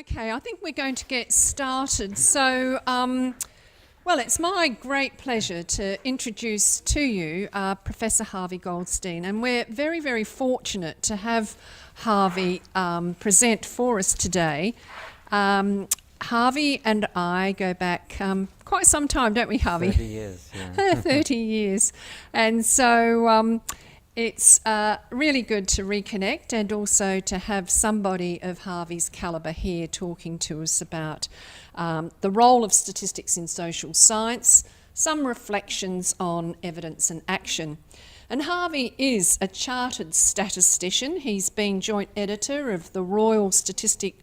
Okay, I think we're going to get started. So, well, it's my great pleasure to introduce to you Professor Harvey Goldstein, and we're very, very fortunate to have Harvey present for us today. Harvey and I go back quite some time, don't we, Harvey? 30 years, yeah. 30 years. And so it's really good to reconnect and also to have somebody of Harvey's calibre here talking to us about the role of statistics in social science, some reflections on evidence and action. And Harvey is a chartered statistician. He's been joint editor of the Royal Statistic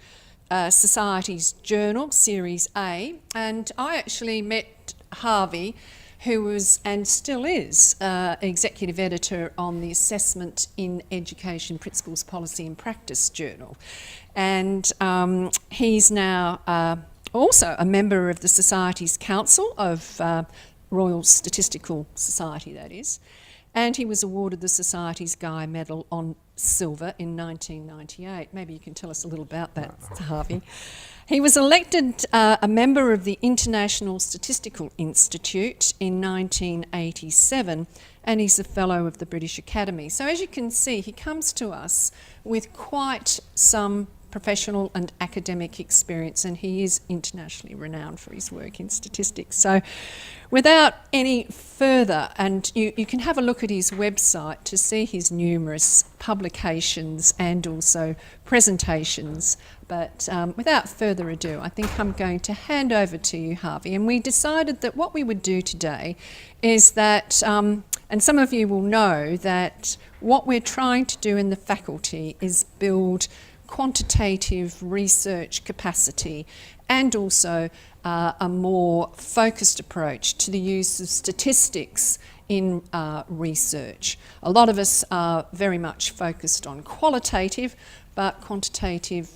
Society's Journal, Series A, and I actually met Harvey, who was and still is executive editor on the Assessment in Education Principles, Policy and Practice Journal. And he's now also a member of the Society's Council of Royal Statistical Society, that is. And he was awarded the Society's Guy Medal on Silver in 1998. Maybe you can tell us a little about that, Harvey. He was elected a member of the International Statistical Institute in 1987, and he's a fellow of the British Academy. So as you can see, he comes to us with quite some professional and academic experience, and he is internationally renowned for his work in statistics. So without any further, and you can have a look at his website to see his numerous publications and also presentations, but without further ado, I think I'm going to hand over to you, Harvey. And we decided that what we would do today is that, and some of you will know that what we're trying to do in the faculty is build quantitative research capacity and also a more focused approach to the use of statistics in research. A lot of us are very much focused on qualitative, but quantitative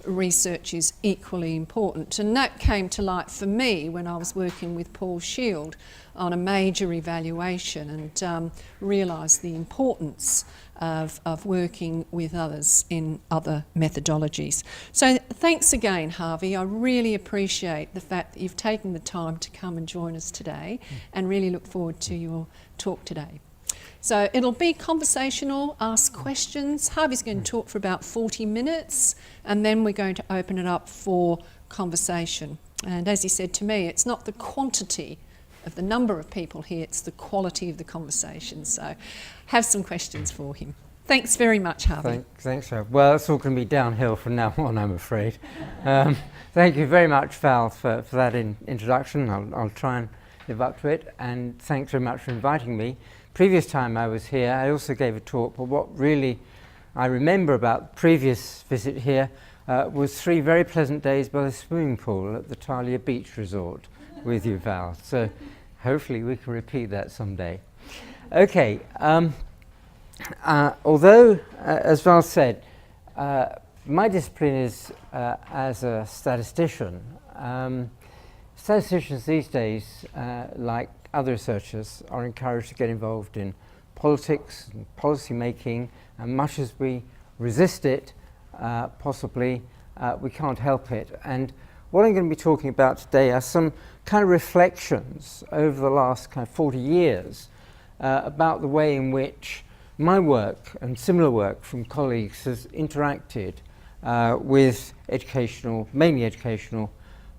research is equally important. And that came to light for me when I was working with Paul Shield on a major evaluation and realised the importance of working with others in other methodologies. So thanks again, Harvey. I really appreciate the fact that you've taken the time to come and join us today and really look forward to your talk today. So it'll be conversational, ask questions. Harvey's going to talk for about 40 minutes and then we're going to open it up for conversation. And as he said to me, it's not the quantity of the number of people here, it's the quality of the conversation. So have some questions for him. Thanks very much, Harvey. Thanks, Val. Well, it's all going to be downhill from now on, I'm afraid. Thank you very much, Val, for that introduction. I'll try and live up to it. And thanks very much for inviting me. Previous time I was here, I also gave a talk, but what really I remember about the previous visit here was 3 very pleasant days by the swimming pool at the Talia Beach Resort with you, Val. So hopefully we can repeat that someday. Okay, although, as Val said, my discipline is as a statistician. Statisticians these days, like other researchers, are encouraged to get involved in politics and policy making, and much as we resist it, possibly, we can't help it. And what I'm going to be talking about today are some kind of reflections over the last kind of 40 years about the way in which my work and similar work from colleagues has interacted with educational, mainly educational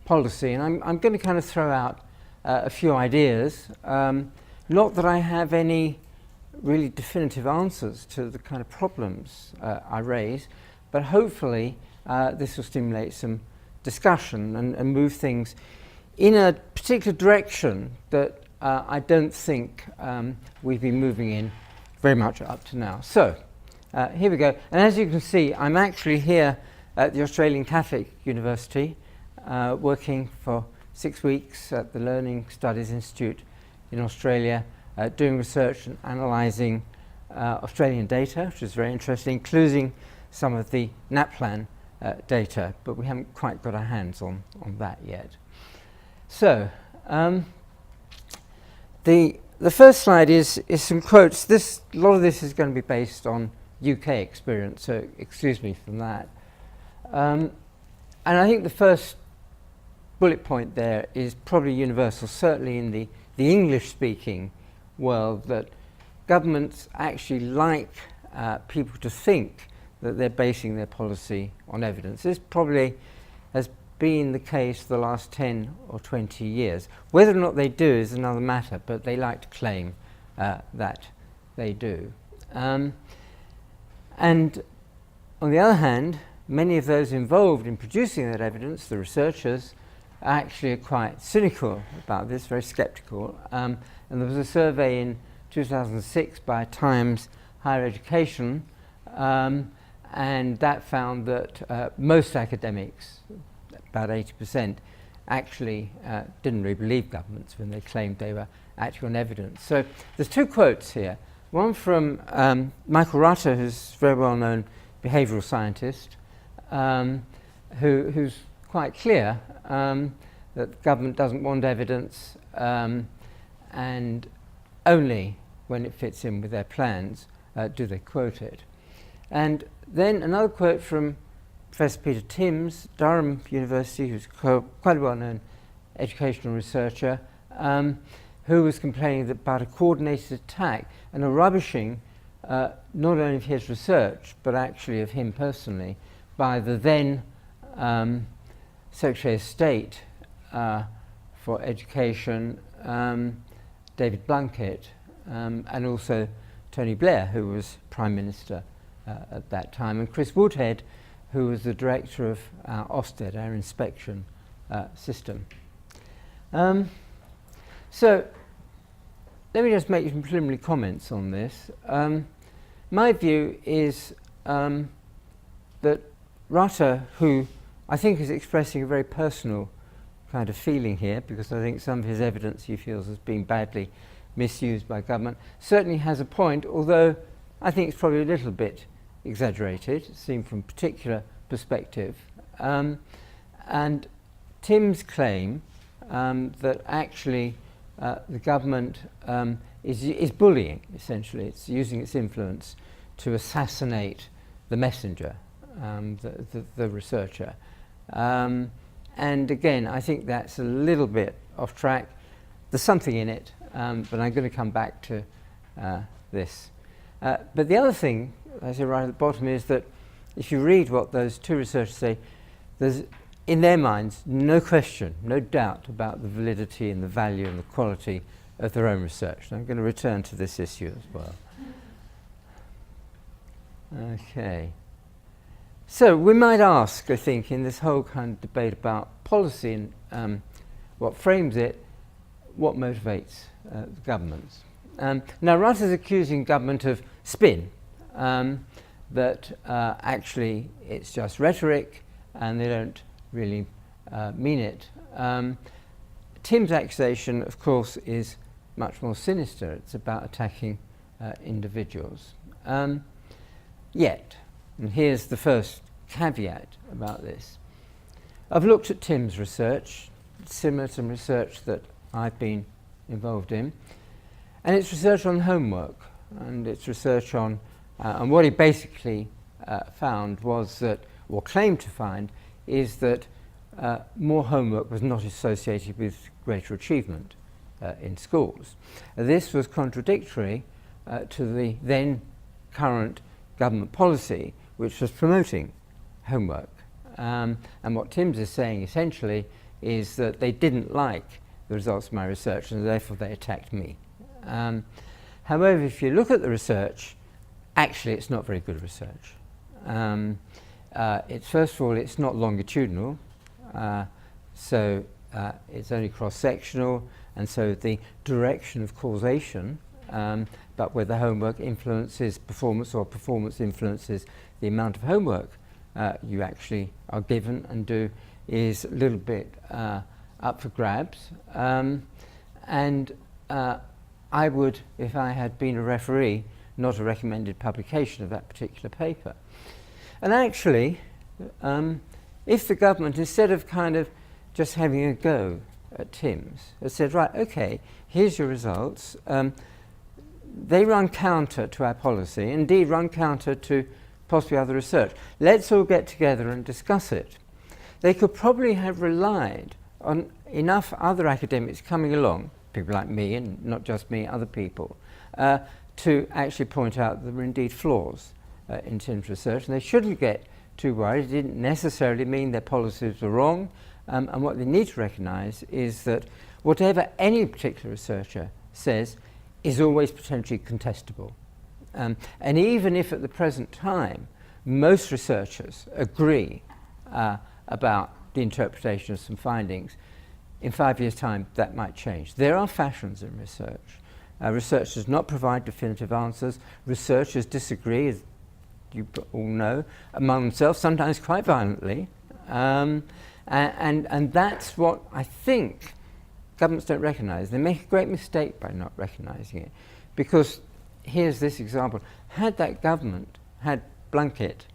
policy. And I'm going to kind of throw out a few ideas. Not that I have any really definitive answers to the kind of problems I raise, but hopefully this will stimulate some discussion and move things in a particular direction that I don't think we've been moving in very much up to now. So here we go. And as you can see, I'm actually here at the Australian Catholic University working for 6 weeks at the Learning Studies Institute in Australia, doing research and analysing Australian data, which is very interesting, including some of the NAPLAN data, but we haven't quite got our hands on that yet. So the first slide is some quotes. A lot of this is going to be based on UK experience, so excuse me from that. And I think the first bullet point there is probably universal, certainly in the English-speaking world, that governments actually like people to think that they're basing their policy on evidence. This probably has been the case for the last 10 or 20 years. Whether or not they do is another matter, but they like to claim that they do. And on the other hand, many of those involved in producing that evidence, the researchers, actually are quite cynical about this, very skeptical. And there was a survey in 2006 by Times Higher Education, and that found that most academics, about 80%, actually didn't really believe governments when they claimed they were actually on evidence. So there's two quotes here. One from Michael Rutter, who's a very well-known behavioural scientist, who's quite clear that government doesn't want evidence, and only when it fits in with their plans do they quote it. And then another quote from Professor Peter Timms, Durham University, who's quite a well-known educational researcher, who was complaining about a coordinated attack and a rubbishing not only of his research, but actually of him personally, by the then Secretary of State for Education, David Blunkett, and also Tony Blair, who was Prime Minister at that time, and Chris Woodhead, who was the director of our Ofsted, our inspection system. So let me just make some preliminary comments on this. My view is that Rutter, who I think is expressing a very personal kind of feeling here, because I think some of his evidence he feels has been badly misused by government, certainly has a point, although I think it's probably a little bit exaggerated, seen from a particular perspective. And Tim's claim that actually the government is bullying, essentially. It's using its influence to assassinate the messenger, the researcher. And again, I think that's a little bit off track. There's something in it, but I'm going to come back to this. But the other thing, as I say right at the bottom, is that if you read what those two researchers say, there's, in their minds, no question, no doubt about the validity and the value and the quality of their own research. And I'm going to return to this issue as well. Okay. So we might ask, I think, in this whole kind of debate about policy and what frames it, what motivates the governments. Now, Rutter's accusing government of spin, that actually it's just rhetoric and they don't really mean it. Tim's accusation, of course, is much more sinister. It's about attacking individuals. Yet, and here's the first caveat about this. I've looked at Tim's research, similar to some research that I've been involved in, and it's research on homework, and it's research on, and what he basically found was that, or claimed to find, is that more homework was not associated with greater achievement in schools. This was contradictory to the then current government policy, which was promoting homework. And what Timms is saying essentially is that they didn't like the results of my research and therefore they attacked me. However, if you look at the research, actually it's not very good research. It's, first of all, it's not longitudinal, so it's only cross-sectional, and so the direction of causation, but whether homework influences performance or performance influences the amount of homework you actually are given and do, is a little bit up for grabs. And I would, if I had been a referee, not have recommended publication of that particular paper. And actually, if the government, instead of kind of just having a go at Timms, had said, right, okay, here's your results, they run counter to our policy, indeed run counter to possibly other research. Let's all get together and discuss it. they could probably have relied on enough other academics coming along, people like me, and not just me, other people, to actually point out that there were indeed flaws in terms of research, and they shouldn't get too worried. It didn't necessarily mean their policies were wrong, and what they need to recognise is that whatever any particular researcher says is always potentially contestable. And even if at the present time most researchers agree about the interpretation of some findings, in 5 years' time that might change. There are fashions in research. Research does not provide definitive answers. Researchers disagree, as you all know, among themselves, sometimes quite violently. And that's what I think governments don't recognise. They make a great mistake by not recognising it. Because here's this example. Had that government had Blunkett,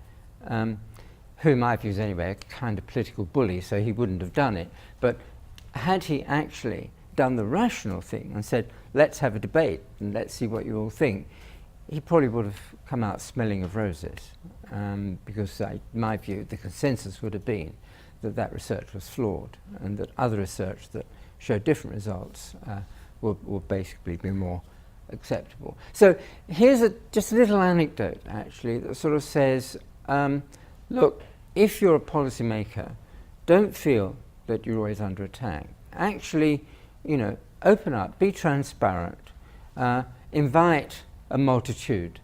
who in my views anyway, a kind of political bully, so he wouldn't have done it, but had he actually done the rational thing and said, let's have a debate and let's see what you all think, he probably would have come out smelling of roses, because in my view the consensus would have been that that research was flawed and that other research that showed different results would basically be more acceptable. So here's just a little anecdote actually that sort of says, look, if you're a policymaker, don't feel that you're always under attack. Actually, you know, open up, be transparent, invite a multitude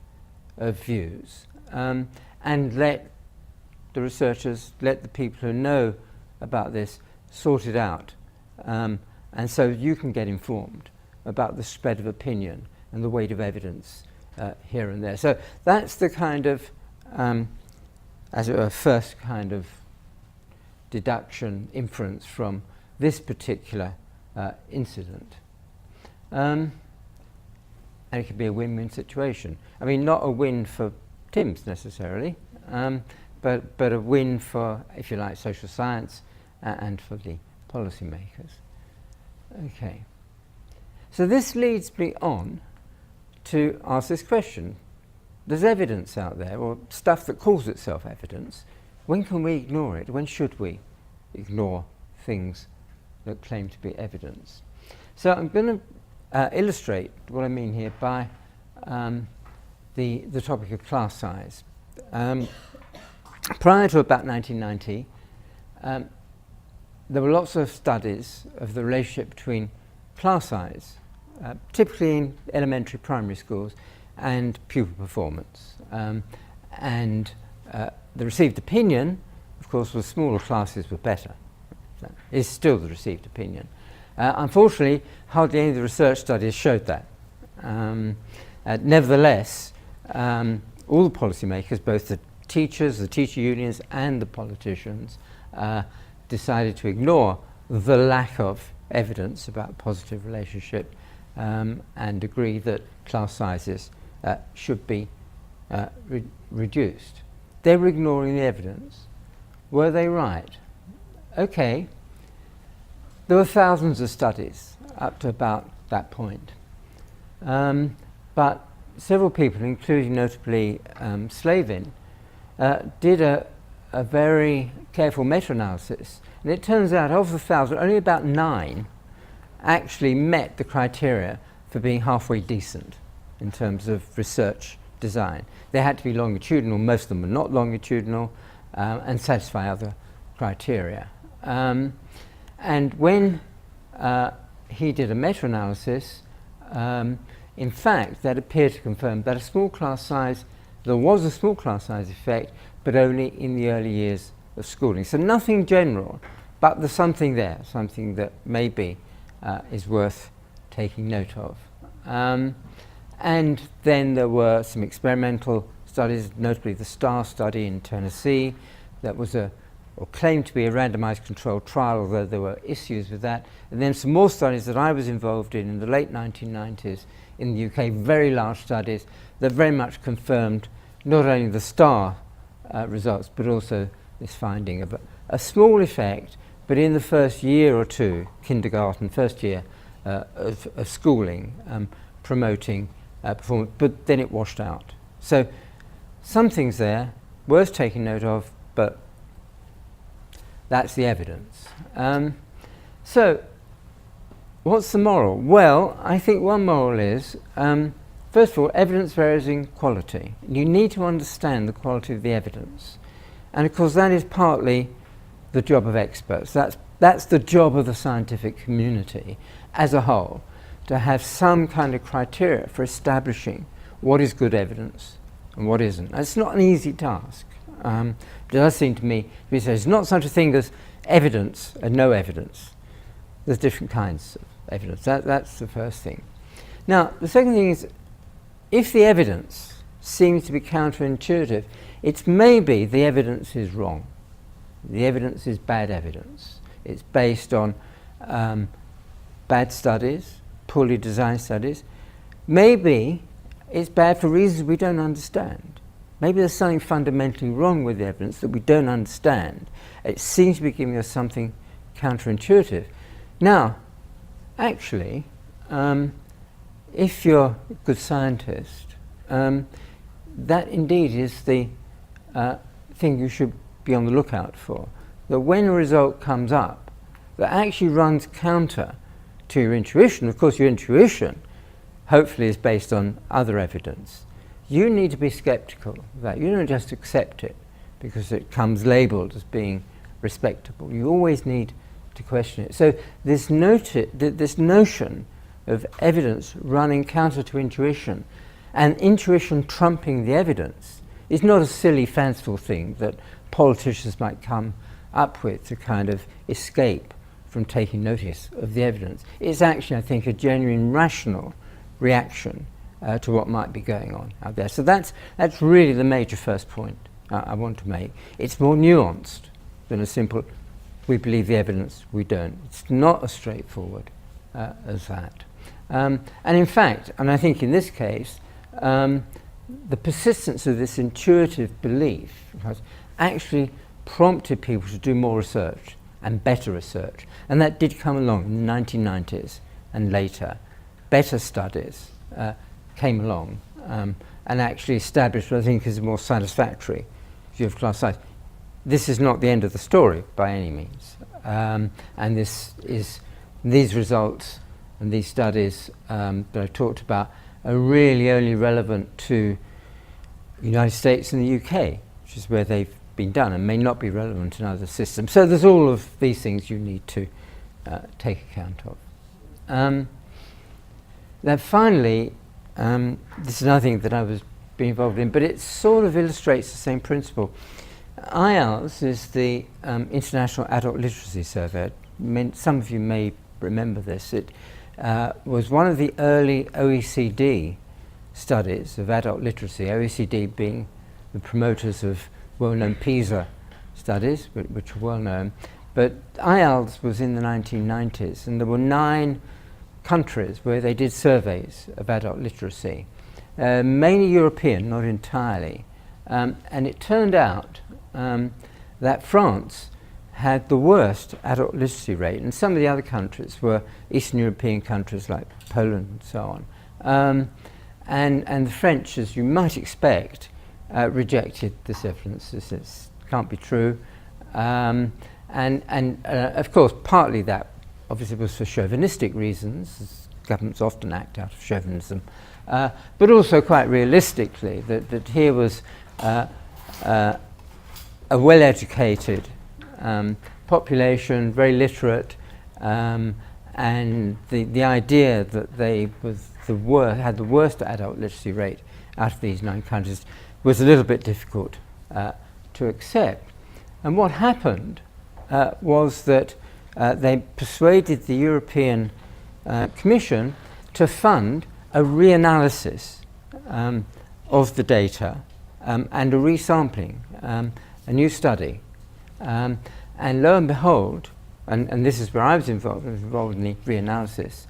of views, and let the researchers, let the people who know about this sort it out. And so you can get informed about the spread of opinion and the weight of evidence here and there. So that's the kind of, as it were, first kind of deduction, inference from this particular incident. And it could be a win-win situation. I mean, not a win for Tim's necessarily, but a win for, if you like, social science and for the policymakers. Okay. So this leads me on to ask this question. There's evidence out there, or stuff that calls itself evidence. When can we ignore it? When should we ignore things that claim to be evidence? So I'm going to illustrate what I mean here by the topic of class size. Prior to about 1990, there were lots of studies of the relationship between class size, typically in elementary primary schools, and pupil performance. And the received opinion, of course, was smaller classes were better. That is still the received opinion. Unfortunately, hardly any of the research studies showed that. Nevertheless, all the policymakers, both the teachers, the teacher unions, and the politicians, decided to ignore the lack of evidence about positive relationship and agree that class sizes should be reduced. They were ignoring the evidence. Were they right? Okay. There were thousands of studies up to about that point. But several people, including notably Slavin, did a very careful meta-analysis. And it turns out of the 1,000, only about 9 actually met the criteria for being halfway decent in terms of research design. They had to be longitudinal, most of them were not longitudinal, and satisfy other criteria. And when he did a meta-analysis, in fact, that appeared to confirm that a small class size, there was a small class size effect, but only in the early years of schooling. So nothing general, but there's something there, something that maybe is worth taking note of. And then there were some experimental studies, notably the STAR study in Tennessee, that was or claimed to be a randomized controlled trial, although there were issues with that. And then some more studies that I was involved in the late 1990s in the UK, very large studies that very much confirmed not only the STAR results, but also this finding of a small effect, but in the first year or two, kindergarten, first year of schooling, promoting performance, but then it washed out. So some things there, worth taking note of, but That's the evidence. So, what's the moral? Well, I think one moral is, first of all, evidence varies in quality. You need to understand the quality of the evidence. And of course, that is partly the job of experts. That's the job of the scientific community as a whole, to have some kind of criteria for establishing what is good evidence and what isn't. It's not an easy task. It does seem to me, there's not such a thing as evidence and no evidence. There's different kinds of evidence. That's the first thing. Now, the second thing is, if the evidence seems to be counterintuitive, it's maybe the evidence is wrong. The evidence is bad evidence. It's based on bad studies, poorly designed studies. Maybe it's bad for reasons we don't understand. Maybe there's something fundamentally wrong with the evidence that we don't understand. It seems to be giving us something counterintuitive. Now, actually, if you're a good scientist, that indeed is the thing you should be on the lookout for. That when a result comes up that actually runs counter to your intuition, of course your intuition hopefully is based on other evidence, you need to be skeptical of that. You don't just accept it because it comes labelled as being respectable. You always need to question it. So this notion of evidence running counter to intuition and intuition trumping the evidence is not a silly, fanciful thing that politicians might come up with to kind of escape from taking notice of the evidence. It's actually, I think, a genuine rational reaction to what might be going on out there. So that's really the major first point I want to make. It's more nuanced than a simple, we believe the evidence, we don't. It's not as straightforward as that. And in fact, and I think in this case, the persistence of this intuitive belief has actually prompted people to do more research and better research. And that did come along in the 1990s and later. Better studies came along and actually established what I think is a more satisfactory view of class size. This is not the end of the story by any means. And these results and these studies that I've talked about are really only relevant to the United States and the UK, which is where they've been done, and may not be relevant in other systems. So there's all of these things you need to take account of. Then finally, this is another thing that I was being involved in, but it sort of illustrates the same principle. IALS is the International Adult Literacy Survey. Some of you may remember this. It was one of the early OECD studies of adult literacy, OECD being the promoters of well-known PISA studies, which are well known. But IALS was in the 1990s, and there were 9 countries where they did surveys of adult literacy, mainly European, not entirely. And it turned out that France had the worst adult literacy rate, and some of the other countries were Eastern European countries like Poland and so on. And the French, as you might expect, rejected this evidence. This can't be true. And of course, partly that obviously was for chauvinistic reasons, as governments often act out of chauvinism, but also quite realistically, that here was a well-educated population, very literate, and the idea that they had the worst adult literacy rate out of these 9 countries was a little bit difficult to accept. And what happened was that they persuaded the European Commission to fund a reanalysis of the data and a resampling, a new study. And lo and behold, and this is where I was involved in the reanalysis,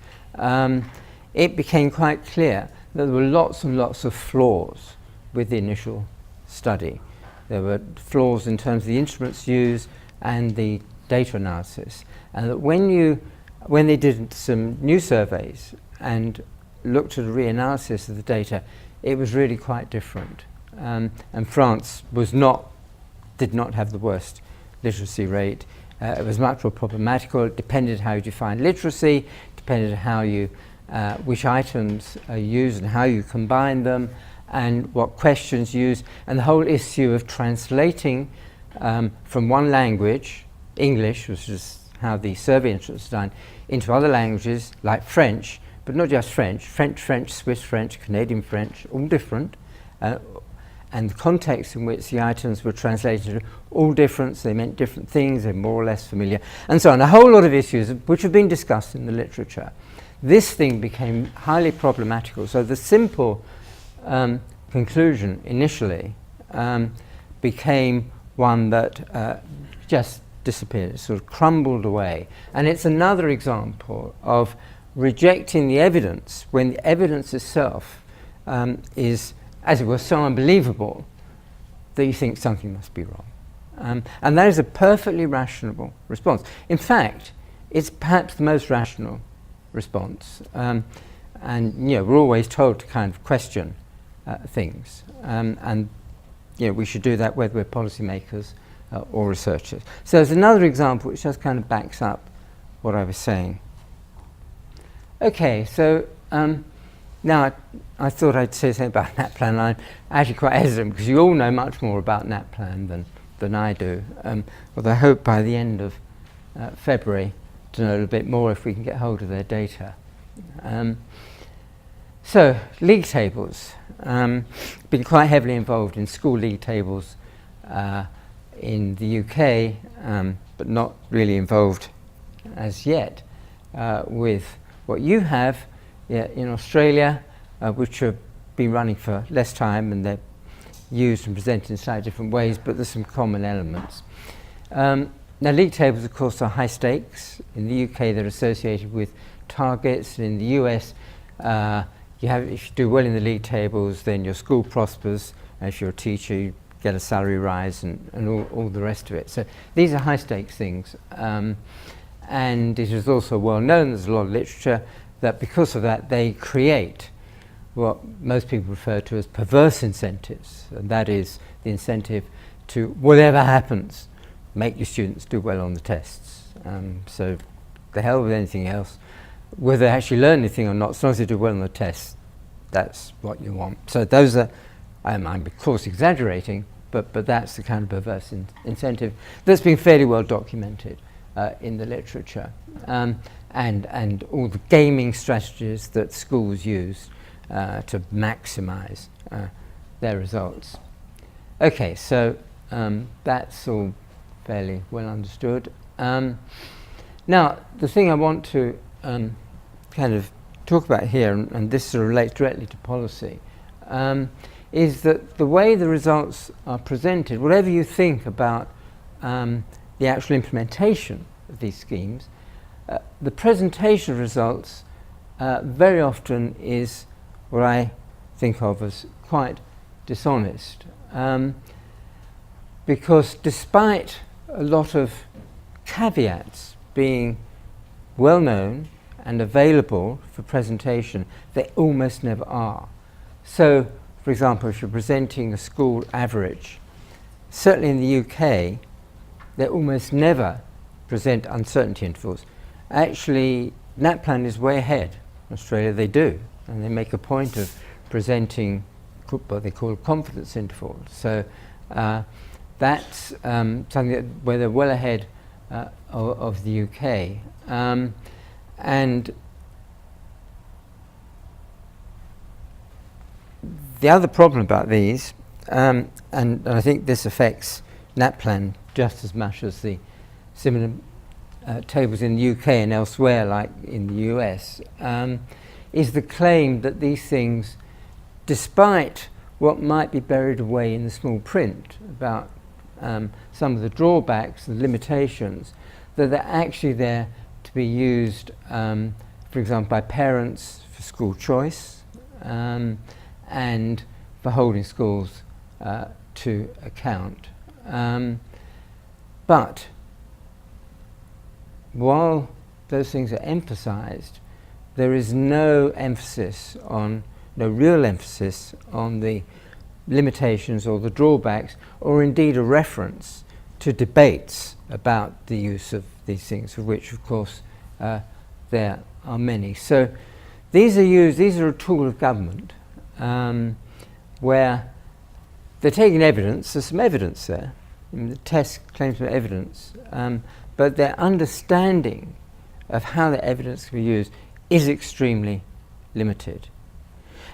it became quite clear that there were lots and lots of flaws with the initial study. There were flaws in terms of the instruments used and the data analysis, and that when they did some new surveys and looked at a reanalysis of the data, it was really quite different. And France did not have the worst literacy rate, it was much more problematical. It depended how you define literacy, depended on how you, which items are used and how you combine them, and what questions used, and the whole issue of translating from one language, English, which is how the survey instruments are done, into other languages like French, but not just French, Swiss French, Canadian French, all different, and the context in which the items were translated all different, so they meant different things, they're more or less familiar, and so on. A whole lot of issues which have been discussed in the literature. This thing became highly problematical, so the simple conclusion initially became one that just disappeared, sort of crumbled away. And it's another example of rejecting the evidence when the evidence itself is, as it were, so unbelievable that you think something must be wrong. And that is a perfectly rational response. In fact, it's perhaps the most rational response. And we're always told to kind of question things. And we should do that whether we're policymakers or researchers. So there's another example which just kind of backs up what I was saying. Okay, so now I thought I'd say something about NAPLAN. I'm actually quite hesitant because you all know much more about NAPLAN than I do. Although I hope by the end of February to know a little bit more if we can get hold of their data. So, league tables. Been quite heavily involved in school league tables in the UK, but not really involved as yet with what you have in Australia, which have been running for less time and they're used and presented in slightly different ways, but there's some common elements. Now, league tables, of course, are high stakes. In the UK, they're associated with targets. In the US, if you do well in the league tables, then your school prospers. If you're a teacher, you get a salary rise and all the rest of it. So these are high stakes things. And it is also well known, there's a lot of literature, that because of that, they create what most people refer to as perverse incentives. And that is the incentive to, whatever happens, make your students do well on the tests. So the hell with anything else. Whether they actually learn anything or not, as long as they do well on the tests, that's what you want. So those are, I'm of course exaggerating, but that's the kind of perverse incentive that's been fairly well documented in the literature. And all the gaming strategies that schools use to maximize their results. Okay, so that's all fairly well understood. Now, the thing I want to kind of talk about here, and this sort of relates directly to policy, is that the way the results are presented, whatever you think about the actual implementation of these schemes, the presentation of results very often is what I think of as quite dishonest. Because despite a lot of caveats being well known and available for presentation, they almost never are. So, for example, if you're presenting a school average, certainly in the UK, they almost never present uncertainty intervals. Actually, NAPLAN is way ahead. In Australia, they do, and they make a point of presenting what they call confidence intervals. So that's something where they're well ahead of the UK. And the other problem about these, and I think this affects NAPLAN just as much as the similar tables in the UK and elsewhere, like in the US, is the claim that these things, despite what might be buried away in the small print about some of the drawbacks and limitations, that they're actually there to be used, for example, by parents for school choice and for holding schools to account. But while those things are emphasized, there is no real emphasis on the limitations or the drawbacks, or indeed a reference to debates about the use of these things, of which, of course, there are many. So these are a tool of government where they're taking evidence. There's some evidence there. I mean, the test claims some evidence, but their understanding of how the evidence can be used is extremely limited.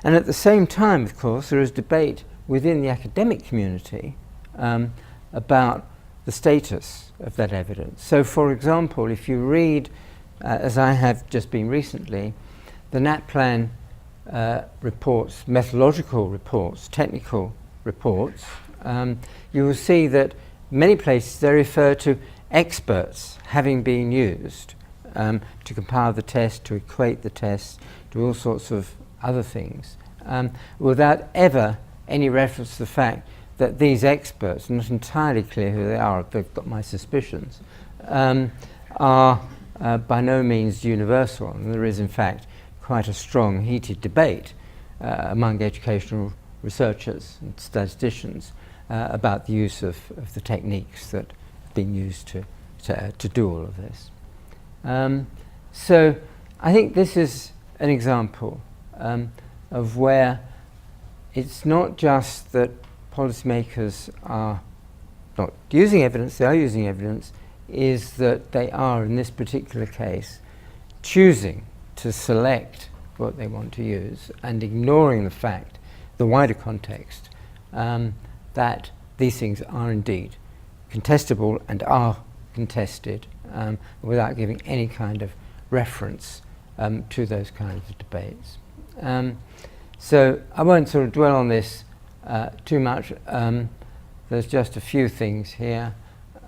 And at the same time, of course, there is debate within the academic community about the status of that evidence. So, for example, if you read, as I have just been recently, the NAPLAN reports, methodological reports, technical reports, you will see that many places they refer to experts having been used to compile the test, to equate the test, to all sorts of other things, without ever any reference to the fact that these experts, not entirely clear who they are, they've got my suspicions, are by no means universal. And there is, in fact, quite a strong, heated debate among educational researchers and statisticians about the use of the techniques that have been used to do all of this. So I think this is an example of where it's not just that policymakers are not using evidence, they are using evidence, is that they are, in this particular case, choosing to select what they want to use and ignoring the fact, the wider context, that these things are indeed contestable and are contested without giving any kind of reference to those kinds of debates. So I won't sort of dwell on this too much. There's just a few things here,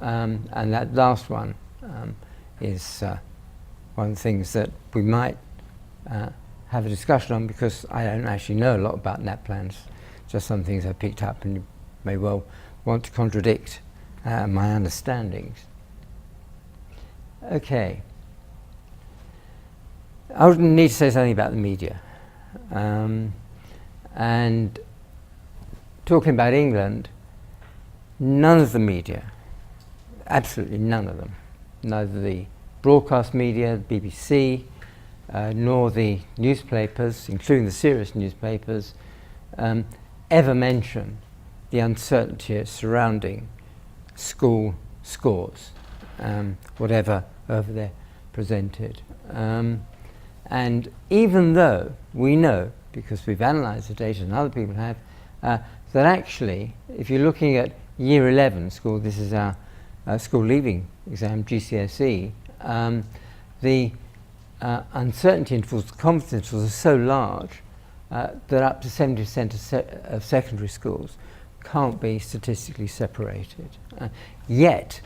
and that last one is one of the things that we might have a discussion on, because I don't actually know a lot about NAPLANs, just some things I picked up, and you may well want to contradict my understandings. Okay. I would need to say something about the media. And talking about England, none of the media, absolutely none of them, neither the broadcast media, the BBC, nor the newspapers, including the serious newspapers, ever mention the uncertainty surrounding school scores, whatever they're presented. And even though we know, because we've analysed the data and other people have, that actually, if you're looking at year 11 school, this is our school leaving exam, GCSE, the uncertainty intervals, the confidence intervals are so large that up to 70% of secondary schools can't be statistically separated. Yet,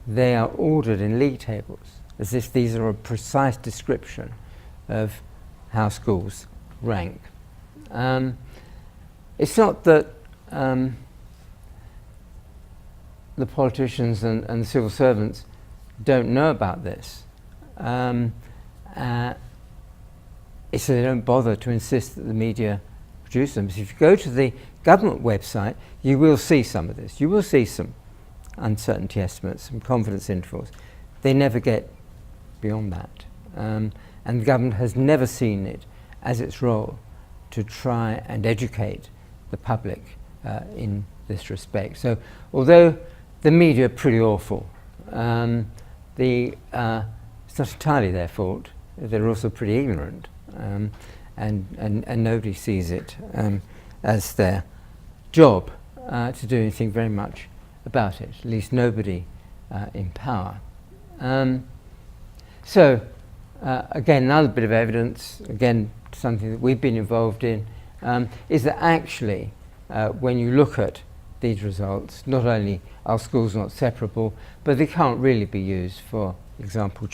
they are ordered in league tables as if these are a precise description of how schools rank. It's not that the politicians and the civil servants don't know about this. It's that they don't bother to insist that the media produce them. So if you go to the government website, you will see some of this. You will see some uncertainty estimates, some confidence intervals. They never get beyond that. And the government has never seen it as its role to try and educate the public in this respect. So although the media are pretty awful, it's not entirely their fault. They're also pretty ignorant, and nobody sees it as their job to do anything very much about it, at least nobody in power. So again, another bit of evidence, again something that we've been involved in, is that actually when you look at these results, not only are schools not separable, but they can't really be used, for example,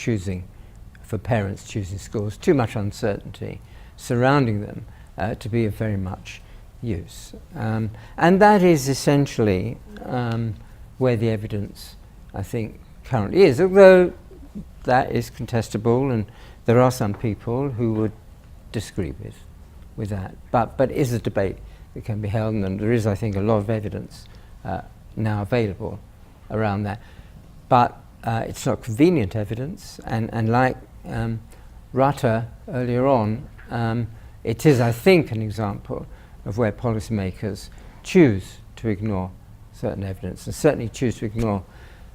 for parents choosing schools. Too much uncertainty surrounding them to be of very much use. And that is essentially where the evidence, I think, currently is, although that is contestable, and there are some people who would disagree with that. But it is a debate that can be held, and there is, I think, a lot of evidence now available around that. But it's not convenient evidence, and like Rutter earlier on, it is, I think, an example of where policymakers choose to ignore certain evidence, and certainly choose to ignore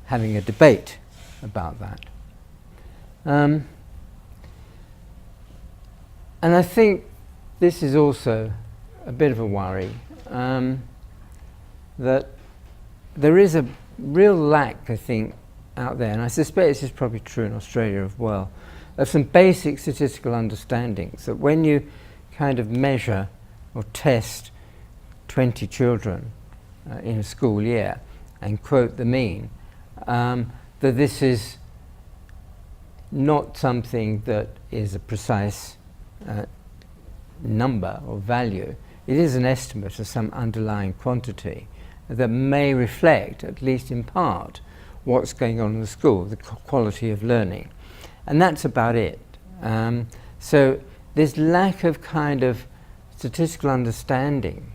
having a debate about that. And I think this is also a bit of a worry, that there is a real lack, I think, out there, and I suspect this is probably true in Australia as well, of some basic statistical understandings that when you kind of measure or test 20 children in a school year and quote the mean, that this is not something that is a precise number or value. It is an estimate of some underlying quantity that may reflect, at least in part, what's going on in the school, the quality of learning. And that's about it. So this lack of kind of statistical understanding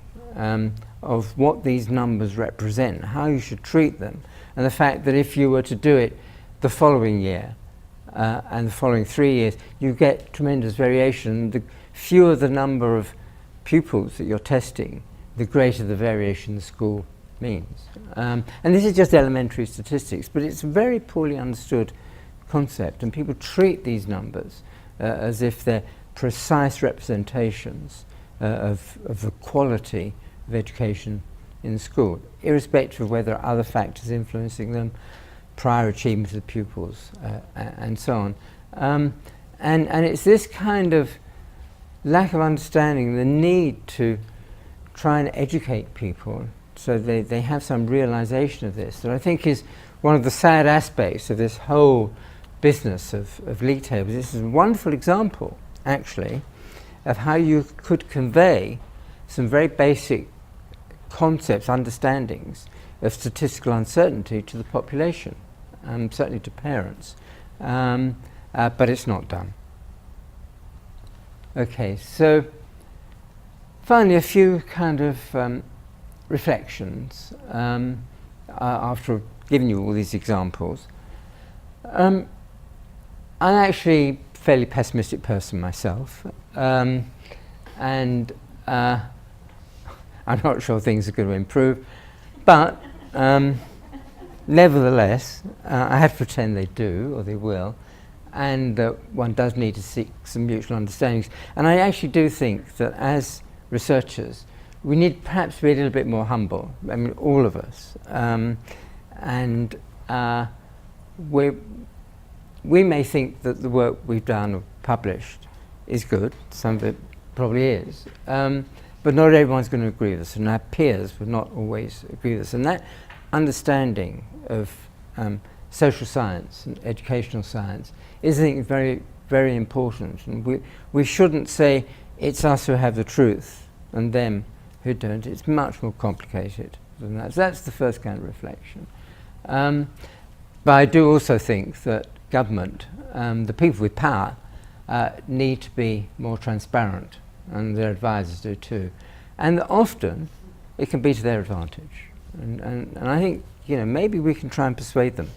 of what these numbers represent, how you should treat them, and the fact that if you were to do it the following year and the following 3 years, you get tremendous variation. The fewer the number of pupils that you're testing, the greater the variation the school means. And this is just elementary statistics, but it's a very poorly understood concept, and people treat these numbers as if they're precise representations of the quality of education in the school, irrespective of whether there are other factors influencing them, prior achievement of the pupils, and so on. And it's this kind of lack of understanding, the need to try and educate people so they have some realization of this, that I think is one of the sad aspects of this whole business of league tables. This is a wonderful example, actually, of how you could convey some very basic concepts, understandings of statistical uncertainty to the population, certainly to parents, but it's not done. Okay, so finally a few kind of reflections after giving you all these examples. I'm actually a fairly pessimistic person myself, and I'm not sure things are going to improve, but nevertheless, I have to pretend they do, or they will, and one does need to seek some mutual understandings. And I actually do think that as researchers, we need perhaps to be a little bit more humble. I mean, all of us. And we may think that the work we've done or published is good. Some of it probably is. But not everyone's going to agree with us, and our peers would not always agree with us. And that understanding of social science and educational science is, I think, very, very important. And we shouldn't say it's us who have the truth and them who don't. It's much more complicated than that. So that's the first kind of reflection. But I do also think that government, the people with power, need to be more transparent, and their advisors do too. And often it can be to their advantage. And I think, maybe we can try and persuade them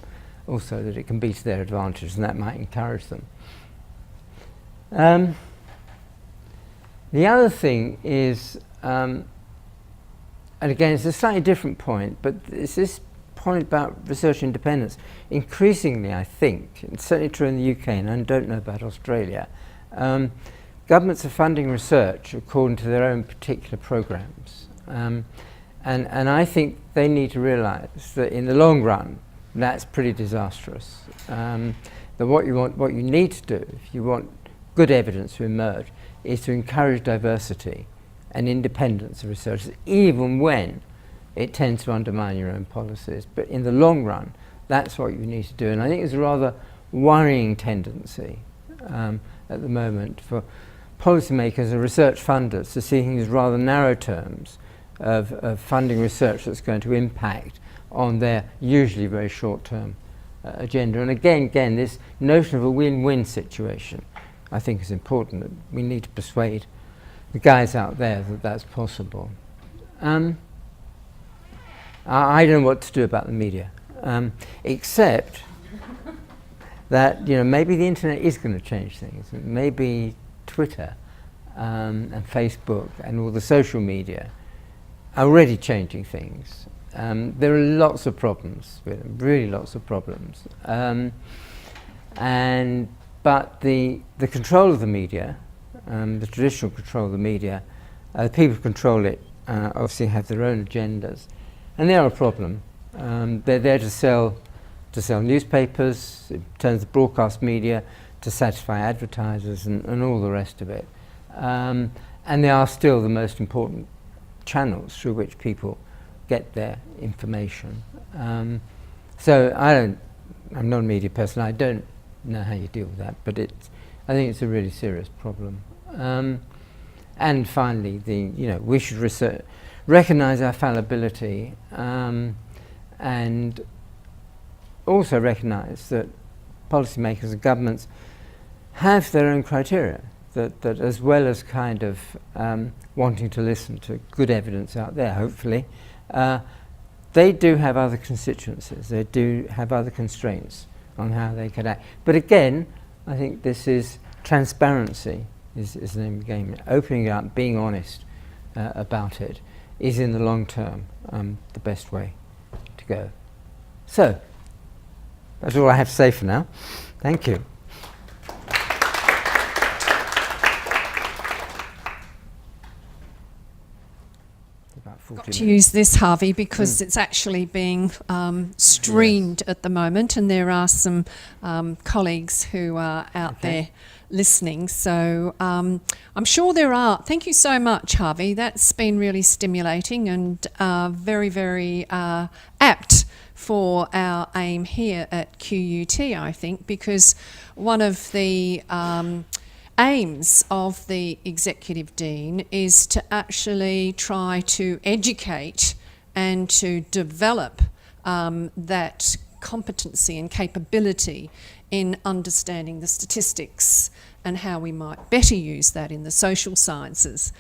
also that it can be to their advantage, and that might encourage them. The other thing is, and again, it's a slightly different point, but it's this point about research independence. Increasingly, I think, it's certainly true in the UK, and I don't know about Australia, governments are funding research according to their own particular programs. And I think they need to realize that in the long run, that's pretty disastrous. That what you need to do, if you want good evidence to emerge, is to encourage diversity and independence of researchers, even when it tends to undermine your own policies. But in the long run, that's what you need to do. And I think there's a rather worrying tendency at the moment for policymakers and research funders to see things in rather narrow terms of funding research that's going to impact on their usually very short-term agenda. And again, this notion of a win-win situation, I think, is important. That we need to persuade the guys out there that that's possible. I don't know what to do about the media. except that maybe the internet is going to change things. Maybe Twitter and Facebook and all the social media are already changing things. There are lots of problems with them, really lots of problems. But the control of the media, the traditional control of the media, the people who control it obviously have their own agendas, and they are a problem. They're there to sell newspapers, in terms of broadcast media, to satisfy advertisers and all the rest of it. And they are still the most important channels through which people get their information. So I'm not a media person, I don't know how you deal with that, but I think it's a really serious problem. And finally, we should recognise our fallibility, and also recognise that policymakers and governments have their own criteria, that as well as kind of wanting to listen to good evidence out there, hopefully, they do have other constituencies, they do have other constraints on how they can act. But again, I think this is transparency is the name of the game. Opening it up, being honest about it is in the long term the best way to go. So, that's all I have to say for now. Thank you. Got to use this, Harvey, because it's actually being streamed at the moment, and there are some colleagues who are out there listening. So I'm sure there are. Thank you so much, Harvey. That's been really stimulating and very, very apt for our aim here at QUT, I think, because one of the aims of the Executive Dean is to actually try to educate and to develop that competency and capability in understanding the statistics and how we might better use that in the social sciences.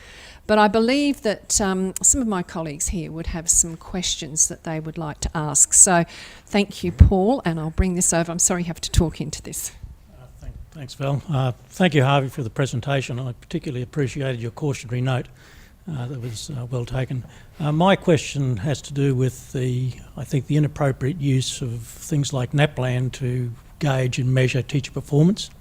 But I believe that some of my colleagues here would have some questions that they would like to ask. So thank you, Paul, and I'll bring this over. I'm sorry you have to talk into this. Thanks, Val. Thank you, Harvey, for the presentation. I particularly appreciated your cautionary note. That was well taken. My question has to do with the inappropriate use of things like NAPLAN to gauge and measure teacher performance.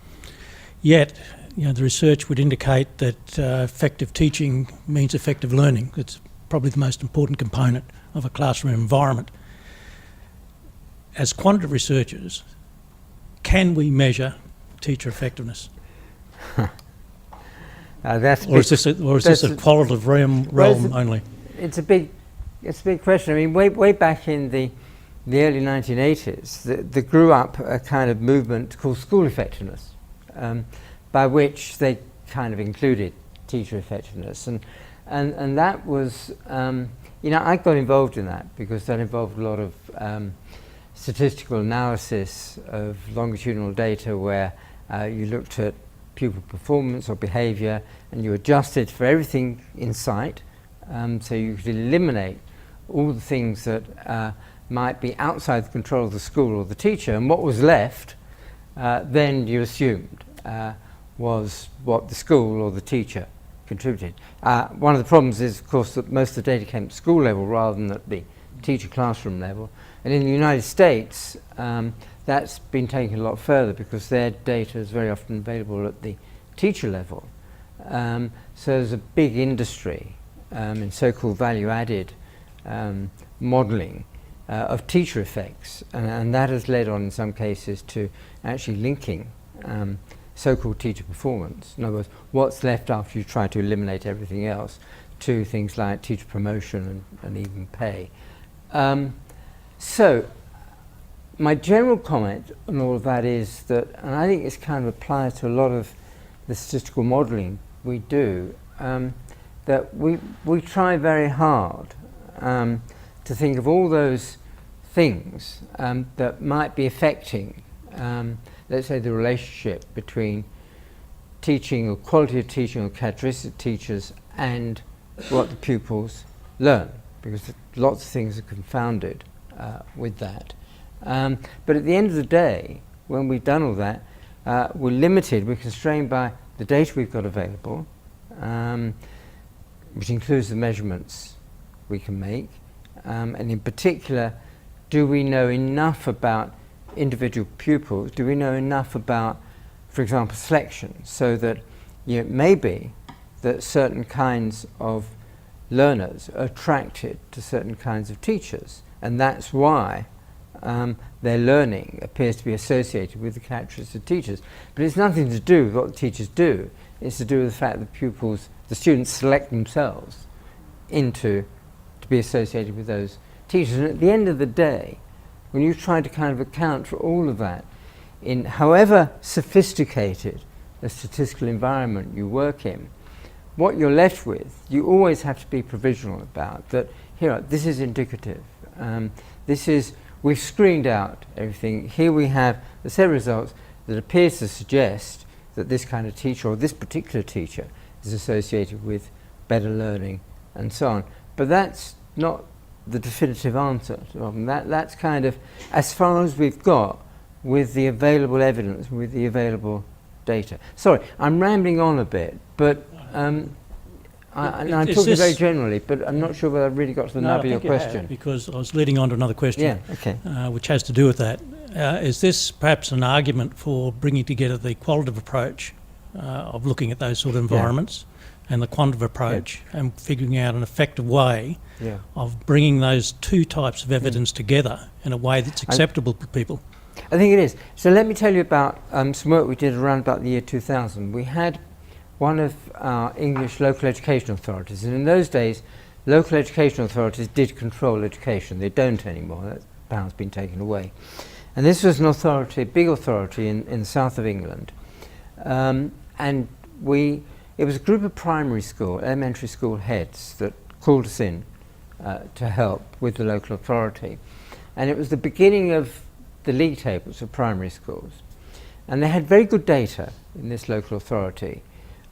Yet, the research would indicate that effective teaching means effective learning. It's probably the most important component of a classroom environment. As quantitative researchers, can we measure teacher effectiveness? Or is this a qualitative realm only? It's a big question. I mean, way back in the early 1980s, there grew up a kind of movement called school effectiveness, by which they kind of included teacher effectiveness, and that was I got involved in that because that involved a lot of statistical analysis of longitudinal data where you looked at pupil performance or behaviour and you adjusted for everything in sight, so you could eliminate all the things that might be outside the control of the school or the teacher, and what was left then you assumed was what the school or the teacher contributed. One of the problems is, of course, that most of the data came at school level rather than at the teacher classroom level, and in the United States that's been taken a lot further because their data is very often available at the teacher level. So there's a big industry in so-called value-added modelling of teacher effects, and that has led on in some cases to actually linking so-called teacher performance, in other words, what's left after you try to eliminate everything else, to things like teacher promotion and even pay. So my general comment on all of that is that, and I think this kind of applies to a lot of the statistical modelling we do, that we try very hard to think of all those things that might be affecting, let's say, the relationship between teaching or quality of teaching or characteristic teachers and what the pupils learn, because lots of things are confounded with that. But at the end of the day, when we've done all that, we're limited, we're constrained by the data we've got available, which includes the measurements we can make, and in particular, do we know enough about individual pupils? Do we know enough about, for example, selection, so that it may be that certain kinds of learners are attracted to certain kinds of teachers, and that's why their learning appears to be associated with the characteristics of teachers. But it's nothing to do with what the teachers do. It's to do with the fact that pupils, the students, select themselves to be associated with those teachers. And at the end of the day, when you try to kind of account for all of that, in however sophisticated a statistical environment you work in, what you're left with, you always have to be provisional about that. Here, this is indicative. We've screened out everything. Here we have a set of results that appears to suggest that this kind of teacher or this particular teacher is associated with better learning and so on. But that's not the definitive answer to the problem. That's kind of as far as we've got with the available evidence, with the available data. Sorry, I'm rambling on a bit, but I'm talking very generally, but I'm not sure whether I've really got to the nub of your question. Because I was leading on to another question, yeah, okay. Which has to do with that. Is this perhaps an argument for bringing together the qualitative approach of looking at those sort of environments and the quantitative approach and figuring out an effective way of bringing those two types of evidence together in a way that's acceptable to people? I think it is. So let me tell you about some work we did around about the year 2000. We had one of our English local education authorities, and in those days local education authorities did control education. They don't anymore. That power's been taken away. And this was an authority, a big authority in the south of England. And it was a group of primary school, elementary school heads that called us in to help with the local authority. And it was the beginning of the league tables of primary schools. And they had very good data in this local authority.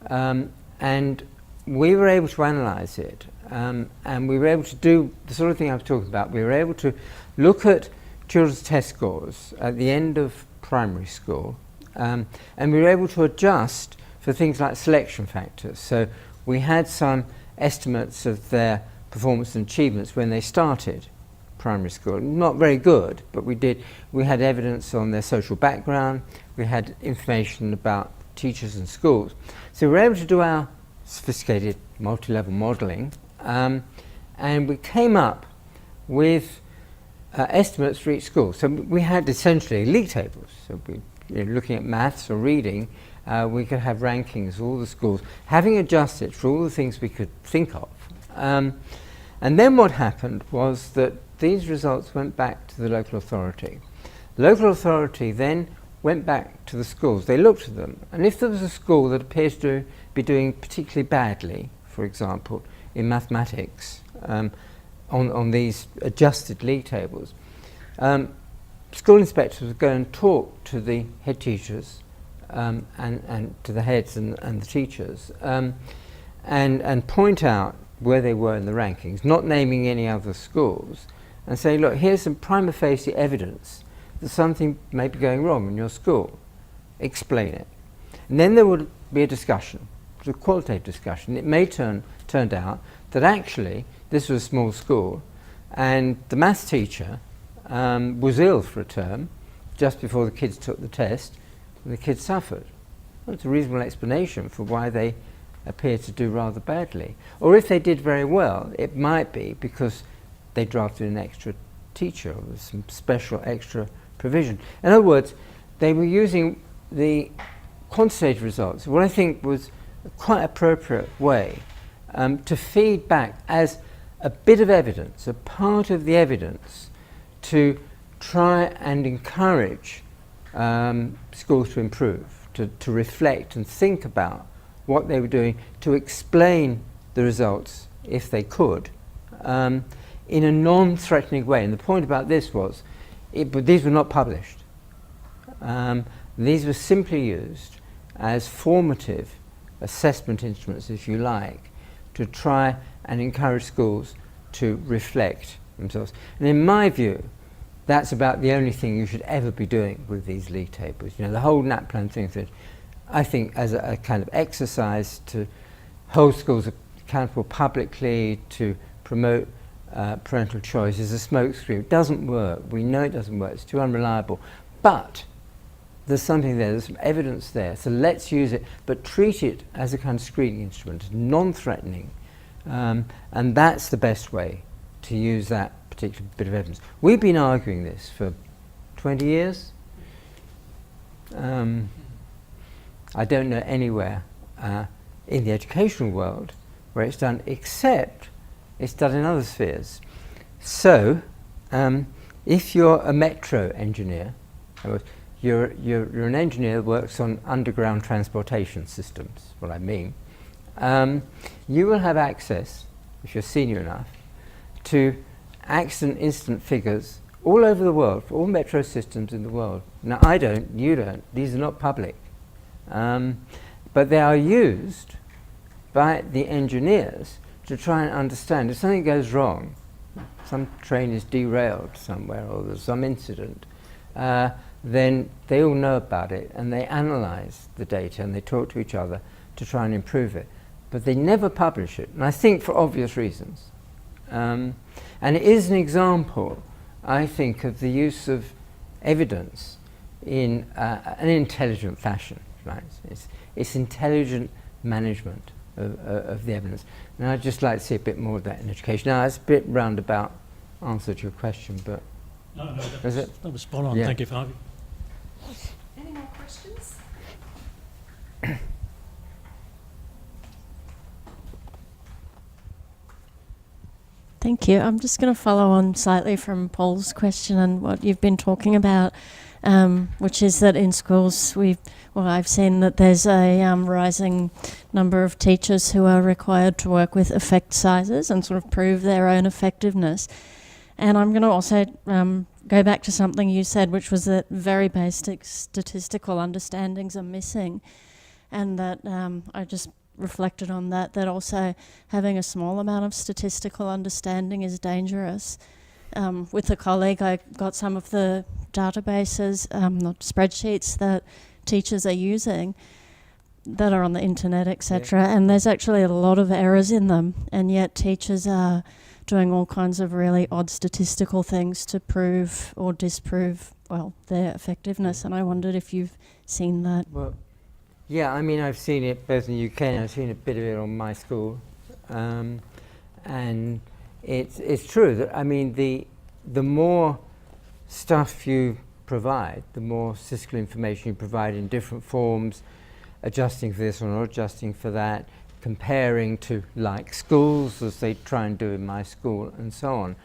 And we were able to analyse it. And we were able to do the sort of thing I was talking about. We were able to look at children's test scores at the end of primary school. And we were able to adjust for things like selection factors. So we had some estimates of their performance and achievements when they started primary school. Not very good, but we had evidence on their social background, we had information about teachers and schools. So we were able to do our sophisticated multi-level modelling, and we came up with estimates for each school. So we had essentially league tables. So looking at maths or reading, we could have rankings of all the schools, having adjusted for all the things we could think of. And then what happened was that these results went back to the local authority. The local authority then went back to the schools. They looked at them, and if there was a school that appears to be doing particularly badly, for example, in mathematics, on these adjusted league tables, school inspectors would go and talk to the head teachers and to the heads and the teachers and point out where they were in the rankings, not naming any other schools, and say, look, here's some prima facie evidence that something may be going wrong in your school. Explain it. And then there would be a discussion, a qualitative discussion. It may turned out that actually this was a small school and the maths teacher was ill for a term just before the kids took the test, and the kids suffered. Well, it's a reasonable explanation for why they appear to do rather badly. Or if they did very well, it might be because they drafted an extra teacher or some special extra provision. In other words, they were using the quantitative results, what I think was a quite appropriate way to feed back as a bit of evidence, a part of the evidence, to try and encourage schools to improve, to reflect and think about what they were doing, to explain the results, if they could, in a non-threatening way. And the point about this was, but these were not published. These were simply used as formative assessment instruments, if you like, to try and encourage schools to reflect themselves. And in my view, that's about the only thing you should ever be doing with these league tables. You know, the whole NAPLAN thing is, I think, as a kind of exercise to hold schools accountable publicly, to promote parental choice, is a smokescreen. It doesn't work. We know it doesn't work. It's too unreliable. But there's something there. There's some evidence there. So let's use it, but treat it as a kind of screening instrument, non-threatening. And that's the best way to use that particular bit of evidence. We've been arguing this for 20 years. I don't know anywhere in the educational world where it's done, except it's done in other spheres. So, if you're a metro engineer, you're an engineer that works on underground transportation systems, what I mean, you will have access, if you're senior enough, to accident incident figures all over the world, for all metro systems in the world. Now, I don't, you don't, these are not public. But they are used by the engineers to try and understand if something goes wrong, some train is derailed somewhere or there's some incident, then they all know about it and they analyze the data and they talk to each other to try and improve it. But they never publish it, and I think for obvious reasons. And it is an example, I think, of the use of evidence in an intelligent fashion. Right? It's intelligent management of the evidence. And I'd just like to see a bit more of that in education. Now, it's a bit roundabout answer to your question, but... No, that was spot on. Yeah. Thank you, Harvey. Any more questions? Thank you. I'm just going to follow on slightly from Paul's question and what you've been talking about, which is that in schools I've seen that there's a rising number of teachers who are required to work with effect sizes and sort of prove their own effectiveness. And I'm going to also go back to something you said, which was that very basic statistical understandings are missing, and that I just reflected on that also having a small amount of statistical understanding is dangerous. With a colleague, I got some of the databases, not spreadsheets that teachers are using that are on the internet, etc. And there's actually a lot of errors in them, and yet teachers are doing all kinds of really odd statistical things to prove or disprove, well, their effectiveness. And I wondered if you've seen that. Well, yeah, I mean, I've seen it both in the UK and I've seen a bit of it on my school. And it's true that, I mean, the more stuff you provide, the more statistical information you provide in different forms, adjusting for this or not adjusting for that, comparing to like schools, as they try and do in my school, and so on.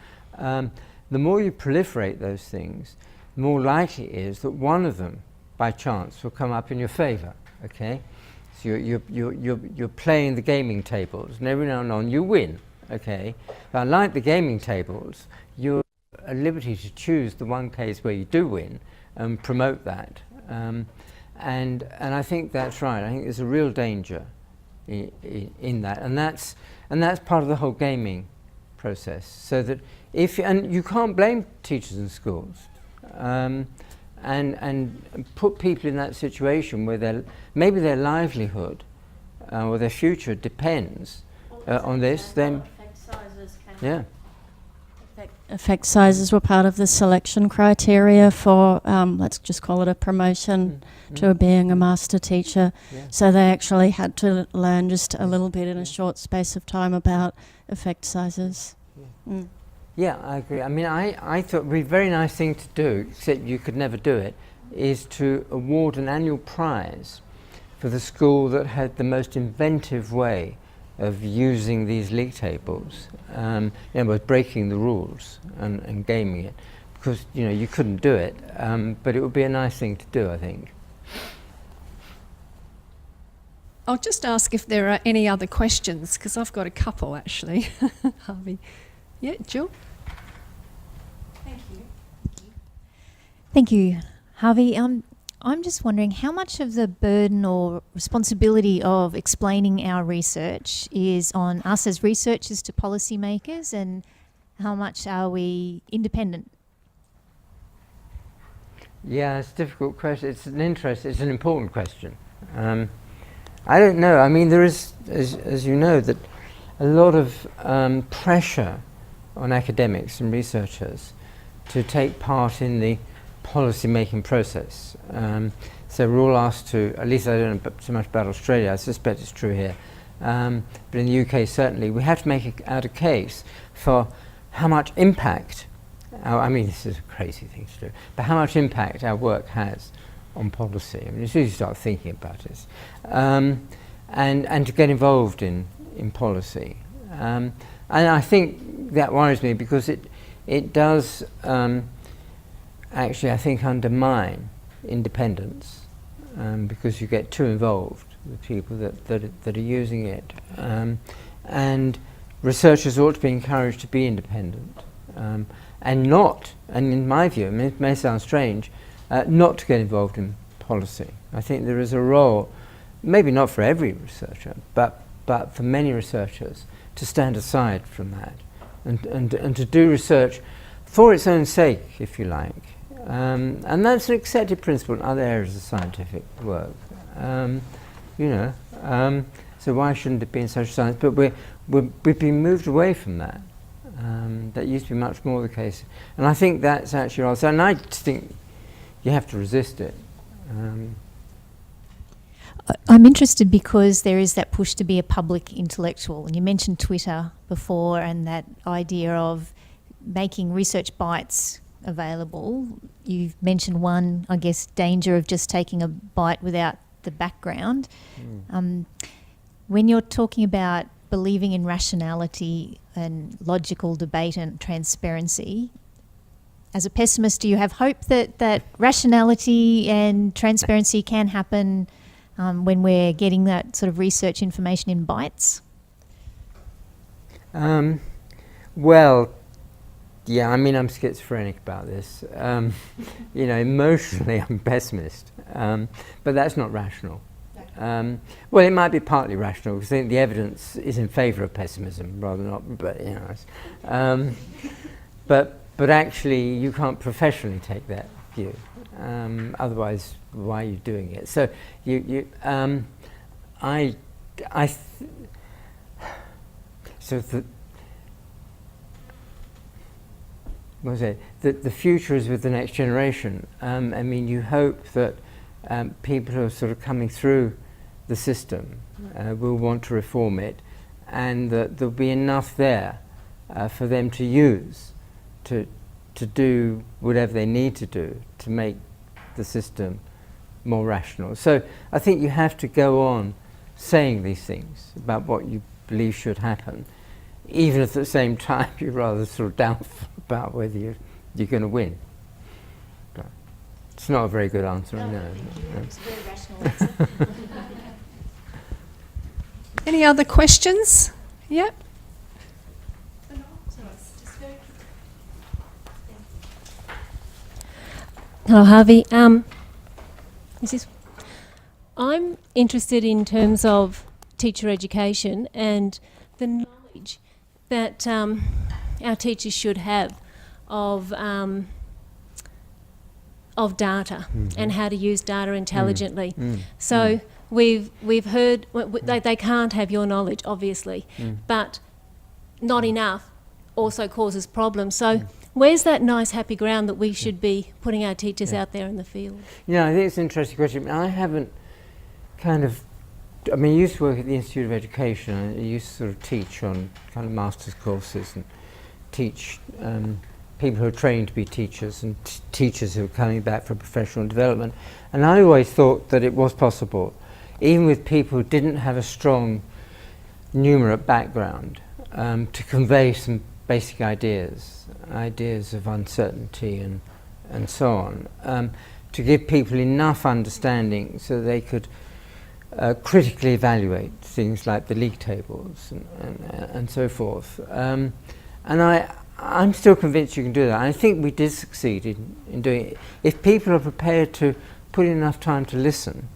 The more you proliferate those things, the more likely it is that one of them, by chance, will come up in your favour. Okay, so you're playing the gaming tables, and every now and then you win. Okay, now, like the gaming tables, you're at liberty to choose the one case where you do win and promote that. And I think that's right. I think there's a real danger in that, and that's part of the whole gaming process. So that and you can't blame teachers in schools. And put people in that situation where maybe their livelihood or their future depends on this, then effect sizes were part of the selection criteria for, let's just call it a promotion to being a master teacher. So they actually had to learn just a little bit in a short space of time about effect sizes. Yeah, I agree. I mean, I thought it would be a very nice thing to do, except you could never do it, is to award an annual prize for the school that had the most inventive way of using these league tables, with breaking the rules and gaming it, because you couldn't do it, but it would be a nice thing to do, I think. I'll just ask if there are any other questions, because I've got a couple actually. Harvey. Yeah, Jill? Thank you. Thank you, Harvey. I'm just wondering how much of the burden or responsibility of explaining our research is on us as researchers to policymakers, and how much are we independent? Yeah, it's a difficult question. It's an important question. I don't know. I mean, there is, as you know, that a lot of pressure on academics and researchers to take part in the policy-making process. So we're all asked to, at least I don't know so much about Australia, I suspect it's true here, but in the UK certainly, we have to make out a case for how much impact, I mean this is a crazy thing to do, but how much impact our work has on policy. I mean, as soon as you start thinking about it. And to get involved in policy. And I think that worries me because it does actually, I think, undermine independence because you get too involved with people that are using it. And researchers ought to be encouraged to be independent and not, and in my view, I mean, it may sound strange, not to get involved in policy. I think there is a role, maybe not for every researcher, but for many researchers to stand aside from that and to do research for its own sake, if you like. And that's an accepted principle in other areas of scientific work. So why shouldn't it be in social science? But we've been moved away from that. That used to be much more the case. And I think that's actually also, and I just think you have to resist it. I'm interested because there is that push to be a public intellectual, and you mentioned Twitter before and that idea of making research bites available. You've mentioned one, I guess, danger of just taking a bite without the background. When you're talking about believing in rationality and logical debate and transparency, as a pessimist, do you have hope that rationality and transparency can happen when we're getting that sort of research information in bites? Well, yeah, I mean, I'm schizophrenic about this. Emotionally, I'm a pessimist, but that's not rational. Well, it might be partly rational because I think the evidence is in favour of pessimism rather than not. But but actually, you can't professionally take that view. Otherwise, why are you doing it? So the future is with the next generation. I mean, you hope that people who are sort of coming through the system will want to reform it, and that there'll be enough there for them to use to do whatever they need to do to make the system more rational. So I think you have to go on saying these things about what you believe should happen, even if at the same time you're rather sort of doubtful about whether you're going to win. But it's not a very good answer, I know. It's a very rational answer. Any other questions? Yep. Hello, Harvey. I'm interested in terms of teacher education and the knowledge that our teachers should have of data and how to use data intelligently. So we've heard they can't have your knowledge, obviously, but not enough also causes problems. So where's that nice happy ground that we should be putting our teachers out there in the field? Yeah, I think it's an interesting question. I haven't I used to work at the Institute of Education. I used to sort of teach on kind of master's courses and teach people who are trained to be teachers and teachers who are coming back for professional development. And I always thought that it was possible, even with people who didn't have a strong numerate background, to convey some basic ideas of uncertainty and so on, to give people enough understanding so they could critically evaluate things like the league tables and so forth. And I'm still convinced you can do that. I think we did succeed in doing it. If people are prepared to put in enough time to listen,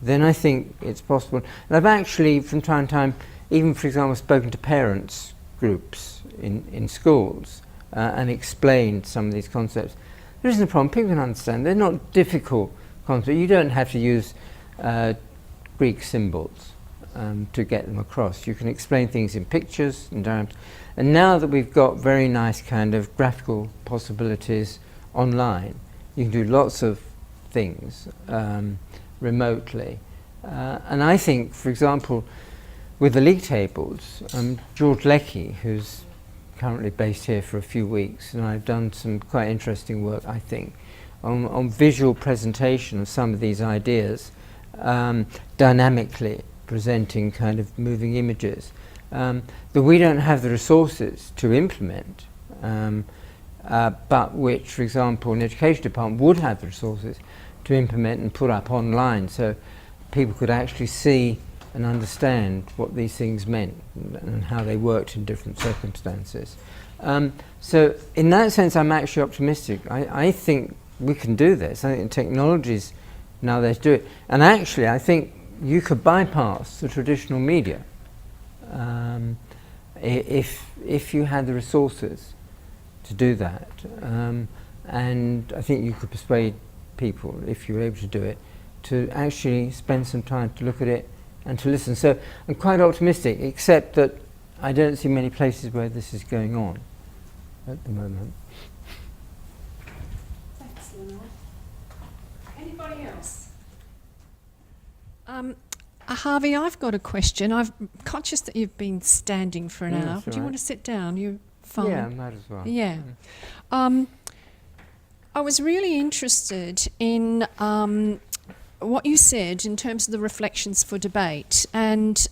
then I think it's possible. And I've actually, from time to time, even for example, spoken to parents groups in schools and explained some of these concepts. there isn't a problem. People can understand. They're not difficult concepts. You don't have to use Greek symbols to get them across. You can explain things in pictures and diagrams. And now that we've got very nice kind of graphical possibilities online, you can do lots of things remotely. And I think, for example, with the league tables, George Leckie, who's currently based here for a few weeks, and I've done some quite interesting work, I think, on visual presentation of some of these ideas, dynamically presenting kind of moving images, that we don't have the resources to implement, but which, for example, an education department would have the resources to implement and put up online, so people could actually see and understand what these things meant and how they worked in different circumstances. So in that sense, I'm actually optimistic. I think we can do this. I think the technology's now there to do it. And actually, I think you could bypass the traditional media if you had the resources to do that. And I think you could persuade people, if you were able to do it, to actually spend some time to look at it and to listen. So I'm quite optimistic, except that I don't see many places where this is going on at the moment. Thanks, Leonard. Anybody else? Harvey, I've got a question. I'm conscious that you've been standing for an hour. Do you want to sit down? You're fine. Yeah, might as well. Yeah. I was really interested in what you said in terms of the reflections for debate, and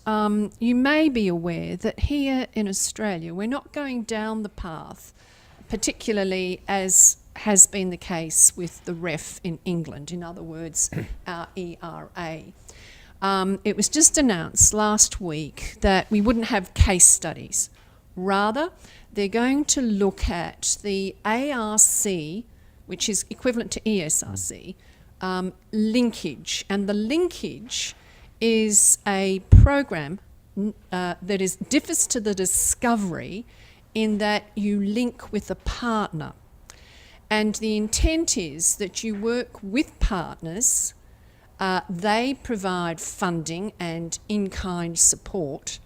you may be aware that here in Australia we're not going down the path, particularly as has been the case with the REF in England, in other words, our ERA. It was just announced last week that we wouldn't have case studies. Rather, they're going to look at the ARC, which is equivalent to ESRC, linkage. And the linkage is a program that differs to the discovery in that you link with a partner. And the intent is that you work with partners, they provide funding and in-kind support,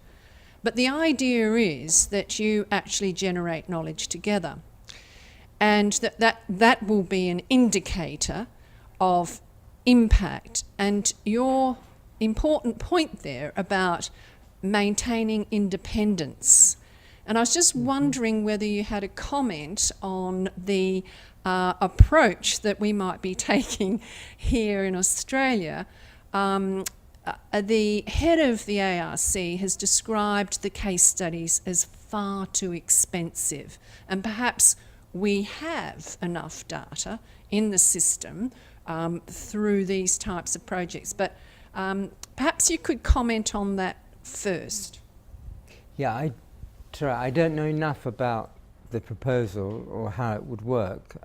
but the idea is that you actually generate knowledge together. And that will be an indicator of impact. And your important point there about maintaining independence. And I was just wondering whether you had a comment on the approach that we might be taking here in Australia. The head of the ARC has described the case studies as far too expensive, and perhaps we have enough data in the system through these types of projects. But perhaps you could comment on that first. Yeah, I don't know enough about the proposal or how it would work,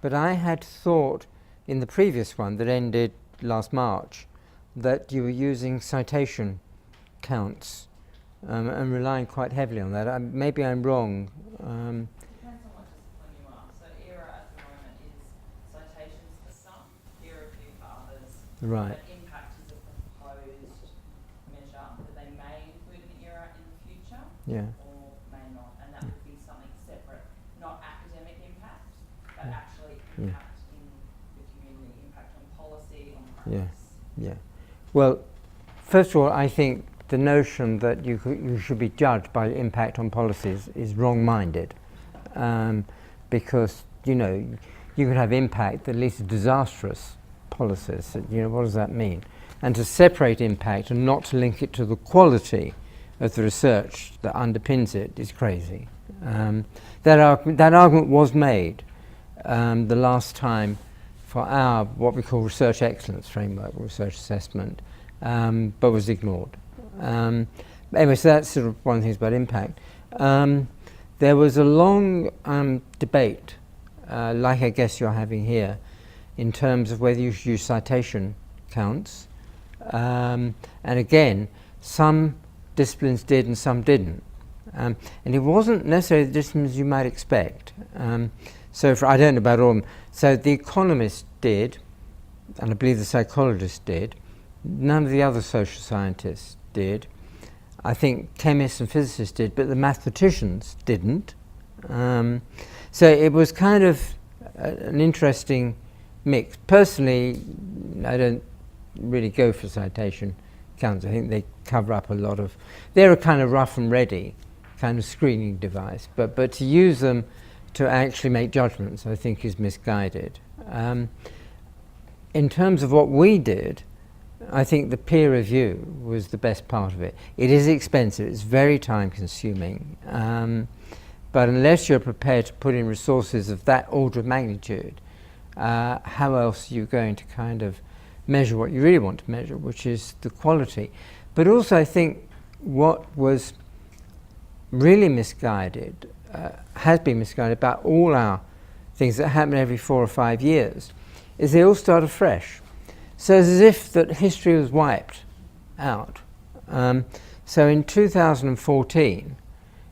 but I had thought in the previous one that ended last March that you were using citation counts and relying quite heavily on that. Maybe I'm wrong. Depends on what discipline you are. So ERA at the moment is citations for some, peer review for others. Right. But impact is a proposed measure that they may include in ERA in the future. Yeah. Or may not, and that would be something separate, not academic impact, but actually impact in the community, impact on policy, on practice. Yeah. Well, first of all, I think the notion that you should be judged by impact on policies is wrong-minded, because you could have impact that leads to disastrous policies. What does that mean? And to separate impact and not to link it to the quality of the research that underpins it is crazy. That argument was made the last time for our what we call research excellence framework, research assessment, but was ignored. Anyway, so that's sort of one of the things about impact. There was a long debate, like I guess you're having here, in terms of whether you should use citation counts. And again, some disciplines did and some didn't. And it wasn't necessarily the disciplines you might expect. So I don't know about all of them. So the economists did, and I believe the psychologists did. None of the other social scientists did. I think chemists and physicists did, but the mathematicians didn't. So it was kind of an interesting mix. Personally, I don't really go for citation counts. I think they cover up a lot of... They're a kind of rough and ready kind of screening device, but to use them to actually make judgments, I think, is misguided. In terms of what we did, I think the peer review was the best part of it. It is expensive, it's very time consuming, but unless you're prepared to put in resources of that order of magnitude, how else are you going to kind of measure what you really want to measure, which is the quality? But also I think what was really misguided, has been misguided about all our things that happen every 4 or 5 years, is they all start afresh. So it's as if that history was wiped out. So in 2014,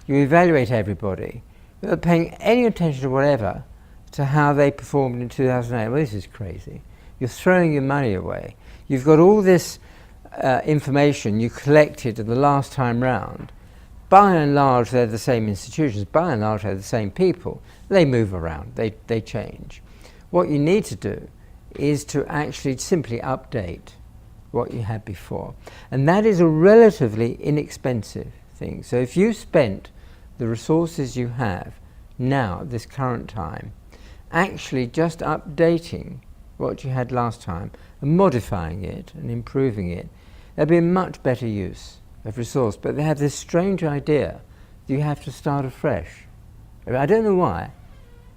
you evaluate everybody without paying any attention to whatever to how they performed in 2008. Well, this is crazy. You're throwing your money away. You've got all this information you collected the last time round. By and large, they're the same institutions. By and large, they're the same people. They move around. They change. What you need to do is to actually simply update what you had before. And that is a relatively inexpensive thing. So if you spent the resources you have now, this current time, actually just updating what you had last time and modifying it and improving it, there'd be a much better use of resource. But they have this strange idea that you have to start afresh. I don't know why,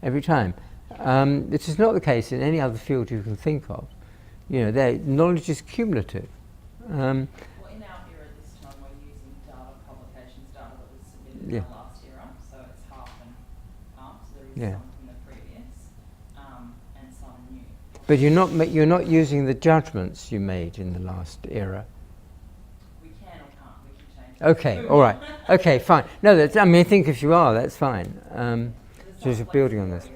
every time. This is not the case in any other field you can think of. You know, knowledge is cumulative. Well, in our era this time, we're using publications data that was submitted in the last era, so it's half and half. So there is some from the previous, and some new. But you're not using the judgments you made in the last era. We can or can't. We can change it. Okay, all right. Okay, fine. No, I think if you are, that's fine. Just building on this.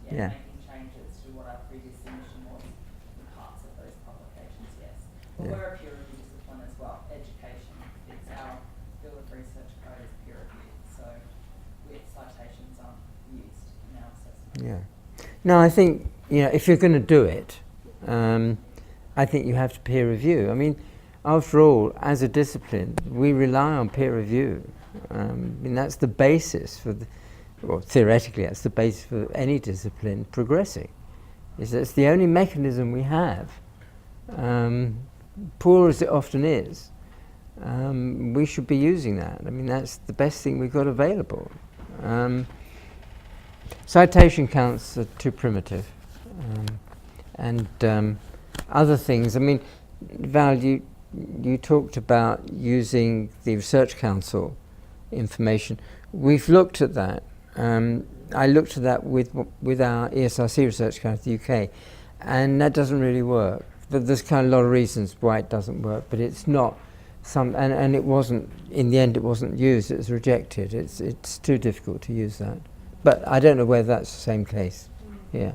Making changes to what our previous submission was in parts of those publications, yes. But we're a peer review discipline as well. Education, it's our field of research code is peer reviewed, so citations aren't used in our assessment. Yeah. No, I think, if you're going to do it, I think you have to peer review. I mean, after all, as a discipline, we rely on peer review. That's the basis for well, theoretically, that's the basis for any discipline progressing. It's the only mechanism we have. Poor as it often is, we should be using that. I mean, that's the best thing we've got available. Citation counts are too primitive. And other things, I mean, Val, you talked about using the Research Council information. We've looked at that. I looked at that with our ESRC Research Council UK, and that doesn't really work. There's kind of a lot of reasons why it doesn't work, but it's not and it wasn't, in the end it wasn't used, it was rejected. It's too difficult to use that. But I don't know whether that's the same case. Yeah.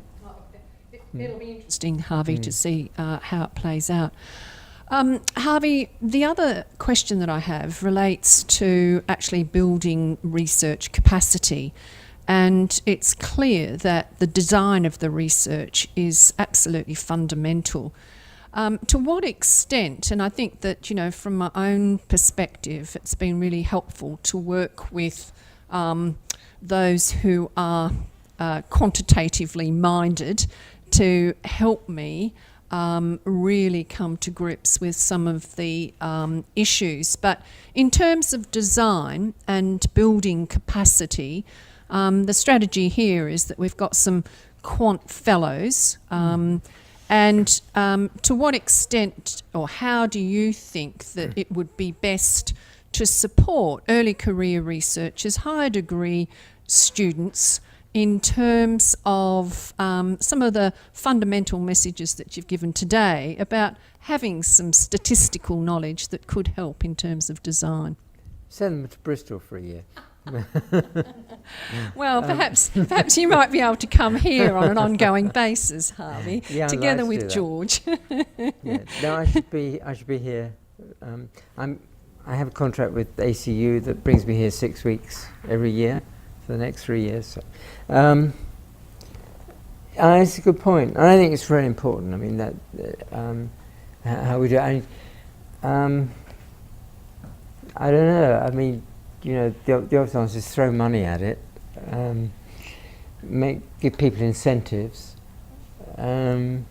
It'll be interesting, Harvey, to see how it plays out. Harvey, the other question that I have relates to actually building research capacity. And it's clear that the design of the research is absolutely fundamental. To what extent, and I think that, from my own perspective, it's been really helpful to work with those who are quantitatively minded to help me really come to grips with some of the issues. But in terms of design and building capacity, the strategy here is that we've got some quant fellows. And to what extent or how do you think that it would be best to support early career researchers, higher degree students, in terms of some of the fundamental messages that you've given today about having some statistical knowledge that could help in terms of design? Send them to Bristol for a year. Well, perhaps you might be able to come here on an ongoing basis, Harvey, Yeah, I'd together like to do with that. George. Yeah. No, I should be here. I have a contract with ACU that brings me here 6 weeks every year for the next 3 years. So, it's a good point, and I think it's very important. I mean that how we do it. I don't know. I mean, you know, the obvious answer is throw money at it, give people incentives. I mean,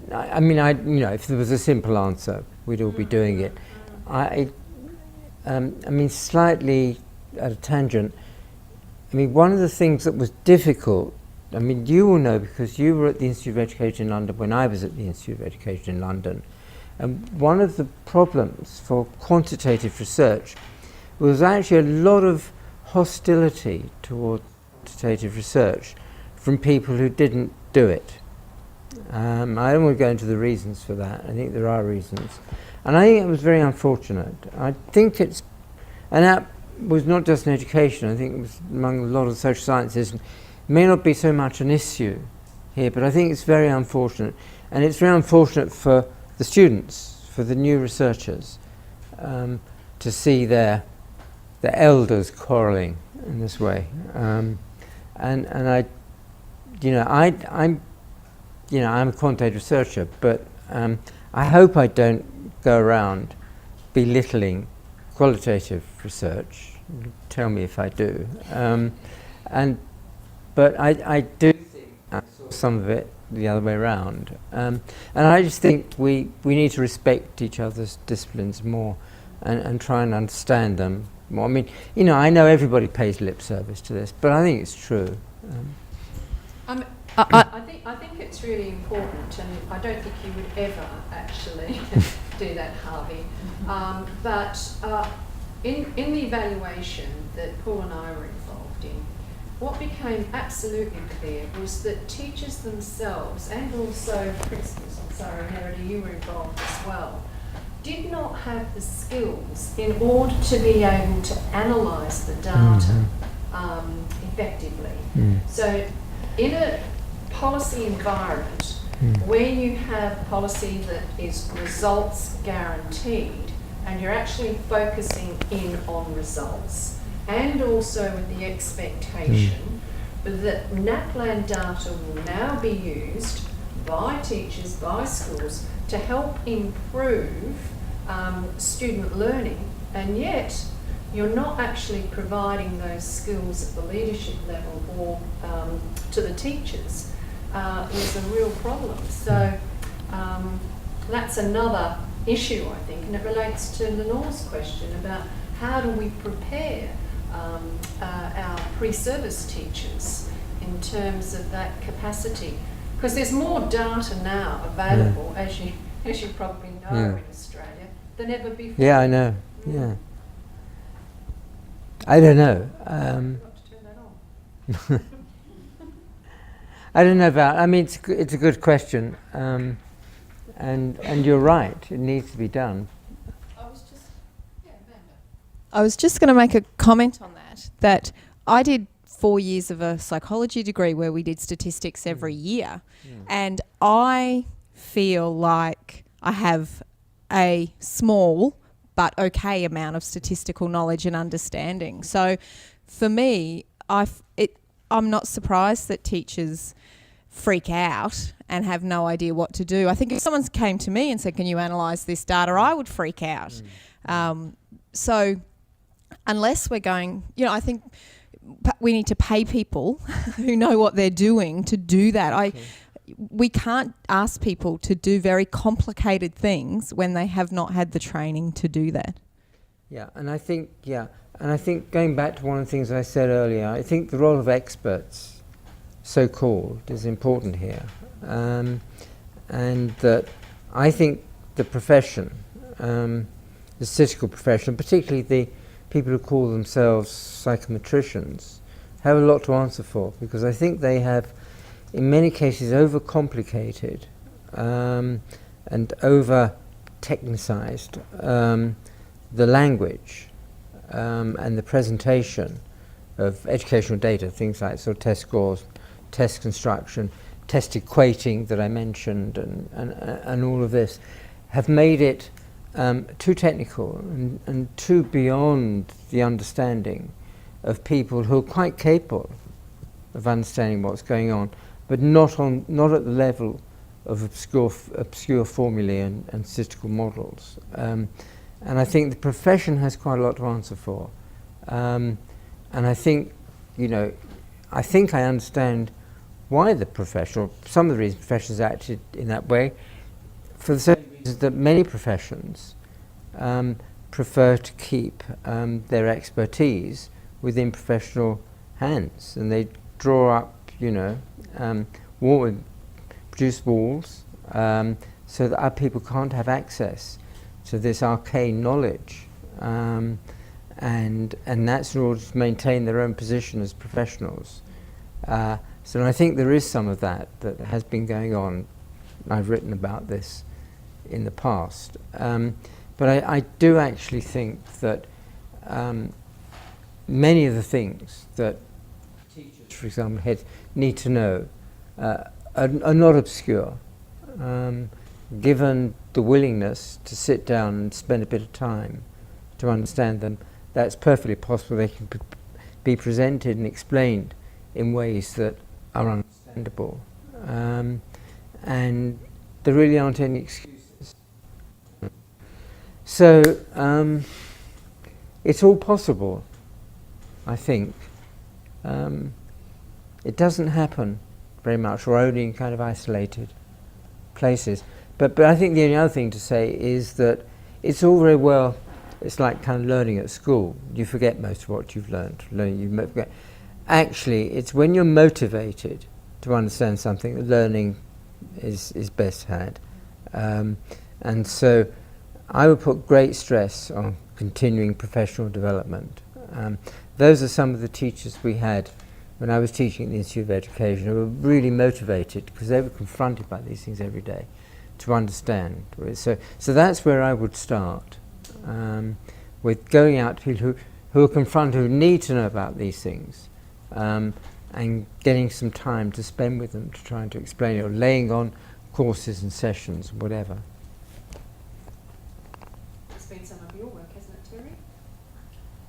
you know, if there was a simple answer, we'd all be doing it. I mean, slightly at a tangent. I mean, one of the things that was difficult. I mean, you will know because you were at the Institute of Education in London when I was at the Institute of Education in London. And one of the problems for quantitative research was actually a lot of hostility toward quantitative research from people who didn't do it. I don't want to go into the reasons for that. I think there are reasons. And I think it was very unfortunate. I think and that was not just in education, I think it was among a lot of social sciences. It may not be so much an issue here, but I think it's very unfortunate. And it's very unfortunate for the students, for the new researchers, to see their elders quarrelling in this way. And I, you know, I'm a quantitative researcher, but I hope I don't go around belittling qualitative research. Tell me if I do. But I do think I saw some of it the other way around. And I just think we need to respect each other's disciplines more and try and understand them more. I mean, you know, I know everybody pays lip service to this, but I think it's true. I think it's really important, and I don't think you would ever actually do that, Harvey. But in the evaluation that Paul and I were involved in, what became absolutely clear was that teachers themselves, and also principals, I'm sorry, Merida, you were involved as well, did not have the skills in order to be able to analyse the data effectively. So in a policy environment where you have policy that is results guaranteed and you're actually focusing in on results, and also with the expectation that NAPLAN data will now be used by teachers, by schools, to help improve student learning, and yet you're not actually providing those skills at the leadership level or to the teachers, was a real problem. So that's another issue, I think, and it relates to Lenore's question about how do we prepare our pre-service teachers in terms of that capacity, because there's more data now available, as you probably know, in Australia than ever before. Yeah, I know. Yeah. I don't know. Got to turn that on. I don't know about. I mean, it's a good question, and you're right. It needs to be done. I was just going to make a comment on that I did 4 years of a psychology degree where we did statistics every year, and I feel like I have a small but okay amount of statistical knowledge and understanding. So for me, I'm not surprised that teachers freak out and have no idea what to do. I think if someone came to me and said, can you analyse this data, I would freak out. So unless we're going, you know, I think we need to pay people who know what they're doing to do that. We can't ask people to do very complicated things when they have not had the training to do that. Yeah, and I think going back to one of the things I said earlier, I think the role of experts, so-called, is important here, and that I think the profession, the statistical profession, particularly the people who call themselves psychometricians, have a lot to answer for, because I think they have, in many cases, overcomplicated and over technicized the language and the presentation of educational data, things like sort of test scores, test construction, test equating that I mentioned, and all of this, have made it too technical and too beyond the understanding of people who are quite capable of understanding what's going on, but not at the level of obscure formulae and statistical models. And I think the profession has quite a lot to answer for. And I think, I think I understand why the profession, or some of the reasons professions acted in that way, for the same reasons that many professions prefer to keep their expertise within professional hands, and they draw up, produce walls so that our people can't have access to this arcane knowledge, and that's in order to maintain their own position as professionals. So I think there is some of that has been going on. I've written about this in the past. But I do actually think that many of the things that teachers, for example, need to know are not obscure, given the willingness to sit down and spend a bit of time to understand them. That's perfectly possible. They can be presented and explained in ways that are understandable, and there really aren't any excuses. So it's all possible, I think. It doesn't happen very much, or only in kind of isolated places. But I think the only other thing to say is that it's all very well. It's like kind of learning at school. You forget most of what you've learned. Actually, it's when you're motivated to understand something that learning is best had. And so I would put great stress on continuing professional development. Those are some of the teachers we had when I was teaching at the Institute of Education, who were really motivated because they were confronted by these things every day to understand. So that's where I would start, with going out to people who are confronted, who need to know about these things, and getting some time to spend with them to try and to explain it, or laying on courses and sessions, whatever. It's been some of your work, hasn't it, Terry?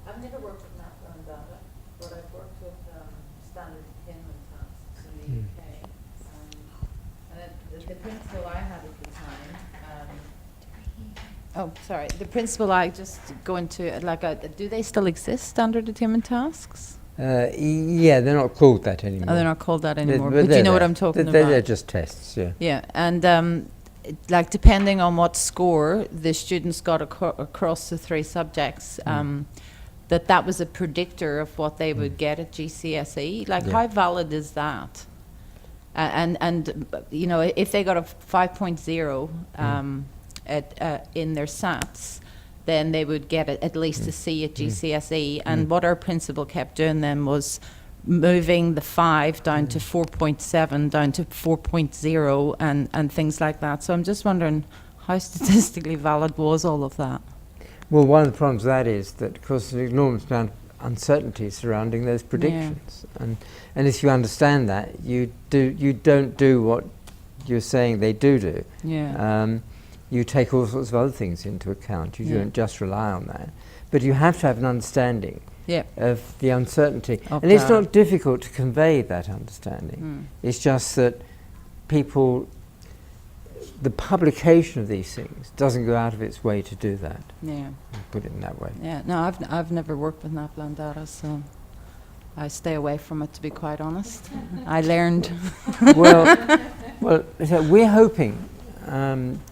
I've never worked with NAPLA and data, but I've worked with standard attainment tasks in the UK. And the principle I had at the time, the principle I just go into, do they still exist, standard attainment tasks? Yeah, they're not called that anymore. Oh, they're not called that anymore, but you know what I'm talking about. They're just tests, yeah. Yeah, and depending on what score the students got across the 3 subjects, that was a predictor of what they would get at GCSE. How valid is that? And if they got a 5.0 in their SATs, then they would get at least a C at GCSE. And what our principal kept doing then was moving the 5 down to 4.7, down to 4.0, and things like that. So I'm just wondering, how statistically valid was all of that? Well, one of the problems with that is that, of course, there's an enormous amount of uncertainty surrounding those predictions. Yeah. And if you understand that, you don't do what you're saying they do. Yeah. You take all sorts of other things into account. You don't just rely on that. But you have to have an understanding of the uncertainty. And it's not difficult to convey that understanding. It's just that the publication of these things doesn't go out of its way to do that. Yeah. Put it in that way. Yeah. No, I've never worked with NAPLA and data, so I stay away from it, to be quite honest. I learned. Well, so we're hoping,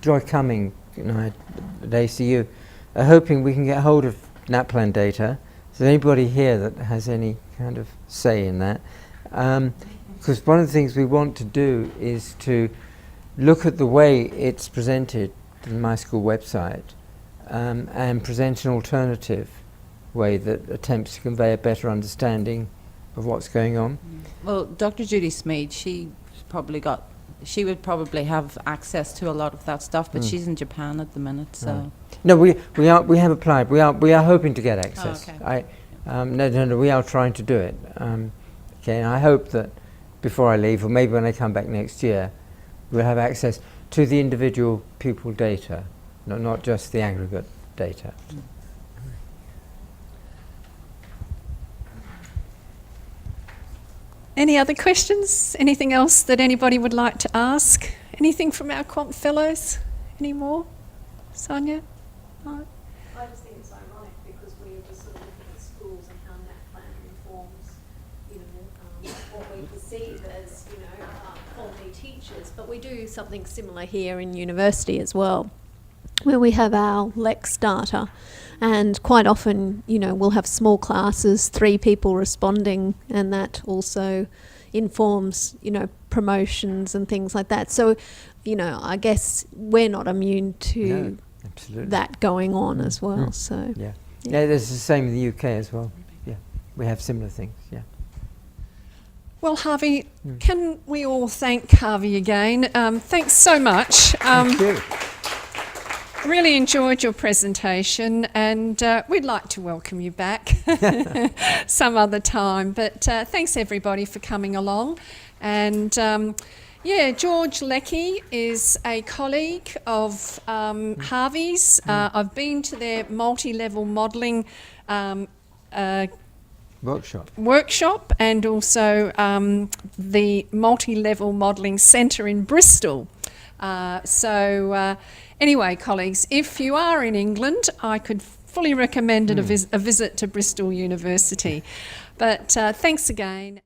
Joy Cumming at ACU, are hoping we can get hold of NAPLAN data. So anybody here that has any kind of say in that, because one of the things we want to do is to look at the way it's presented in my school website, and present an alternative way that attempts to convey a better understanding of what's going on. Well, Dr. Judy Smead, she's probably got she would probably have access to a lot of that stuff, but she's in Japan at the minute, so. Right. No, we have applied. We are hoping to get access. Oh, okay. No, we are trying to do it. Okay, and I hope that before I leave, or maybe when I come back next year, we'll have access to the individual pupil data, not just the aggregate data. Any other questions? Anything else that anybody would like to ask? Anything from our Quant Fellows? Any more? Sonia? No? I just think it's ironic because we're just sort of looking at schools and how that plan informs, what we perceive as, quality teachers. But we do something similar here in university as well, where we have our Lex data. And quite often, we'll have small classes, 3 people responding, and that also informs, promotions and things like that. So, I guess we're not immune to that going on as well. So yeah, there's the same in the UK as well. Yeah, we have similar things. Yeah. Well, Harvey, can we all thank Harvey again? Thanks so much. Thank you. Really enjoyed your presentation, and we'd like to welcome you back some other time. But thanks everybody for coming along. And George Leckie is a colleague of Harvey's. I've been to their multi-level modelling workshop and also the multi-level modelling centre in Bristol. Anyway, colleagues, if you are in England, I could fully recommend a visit to Bristol University. But thanks again.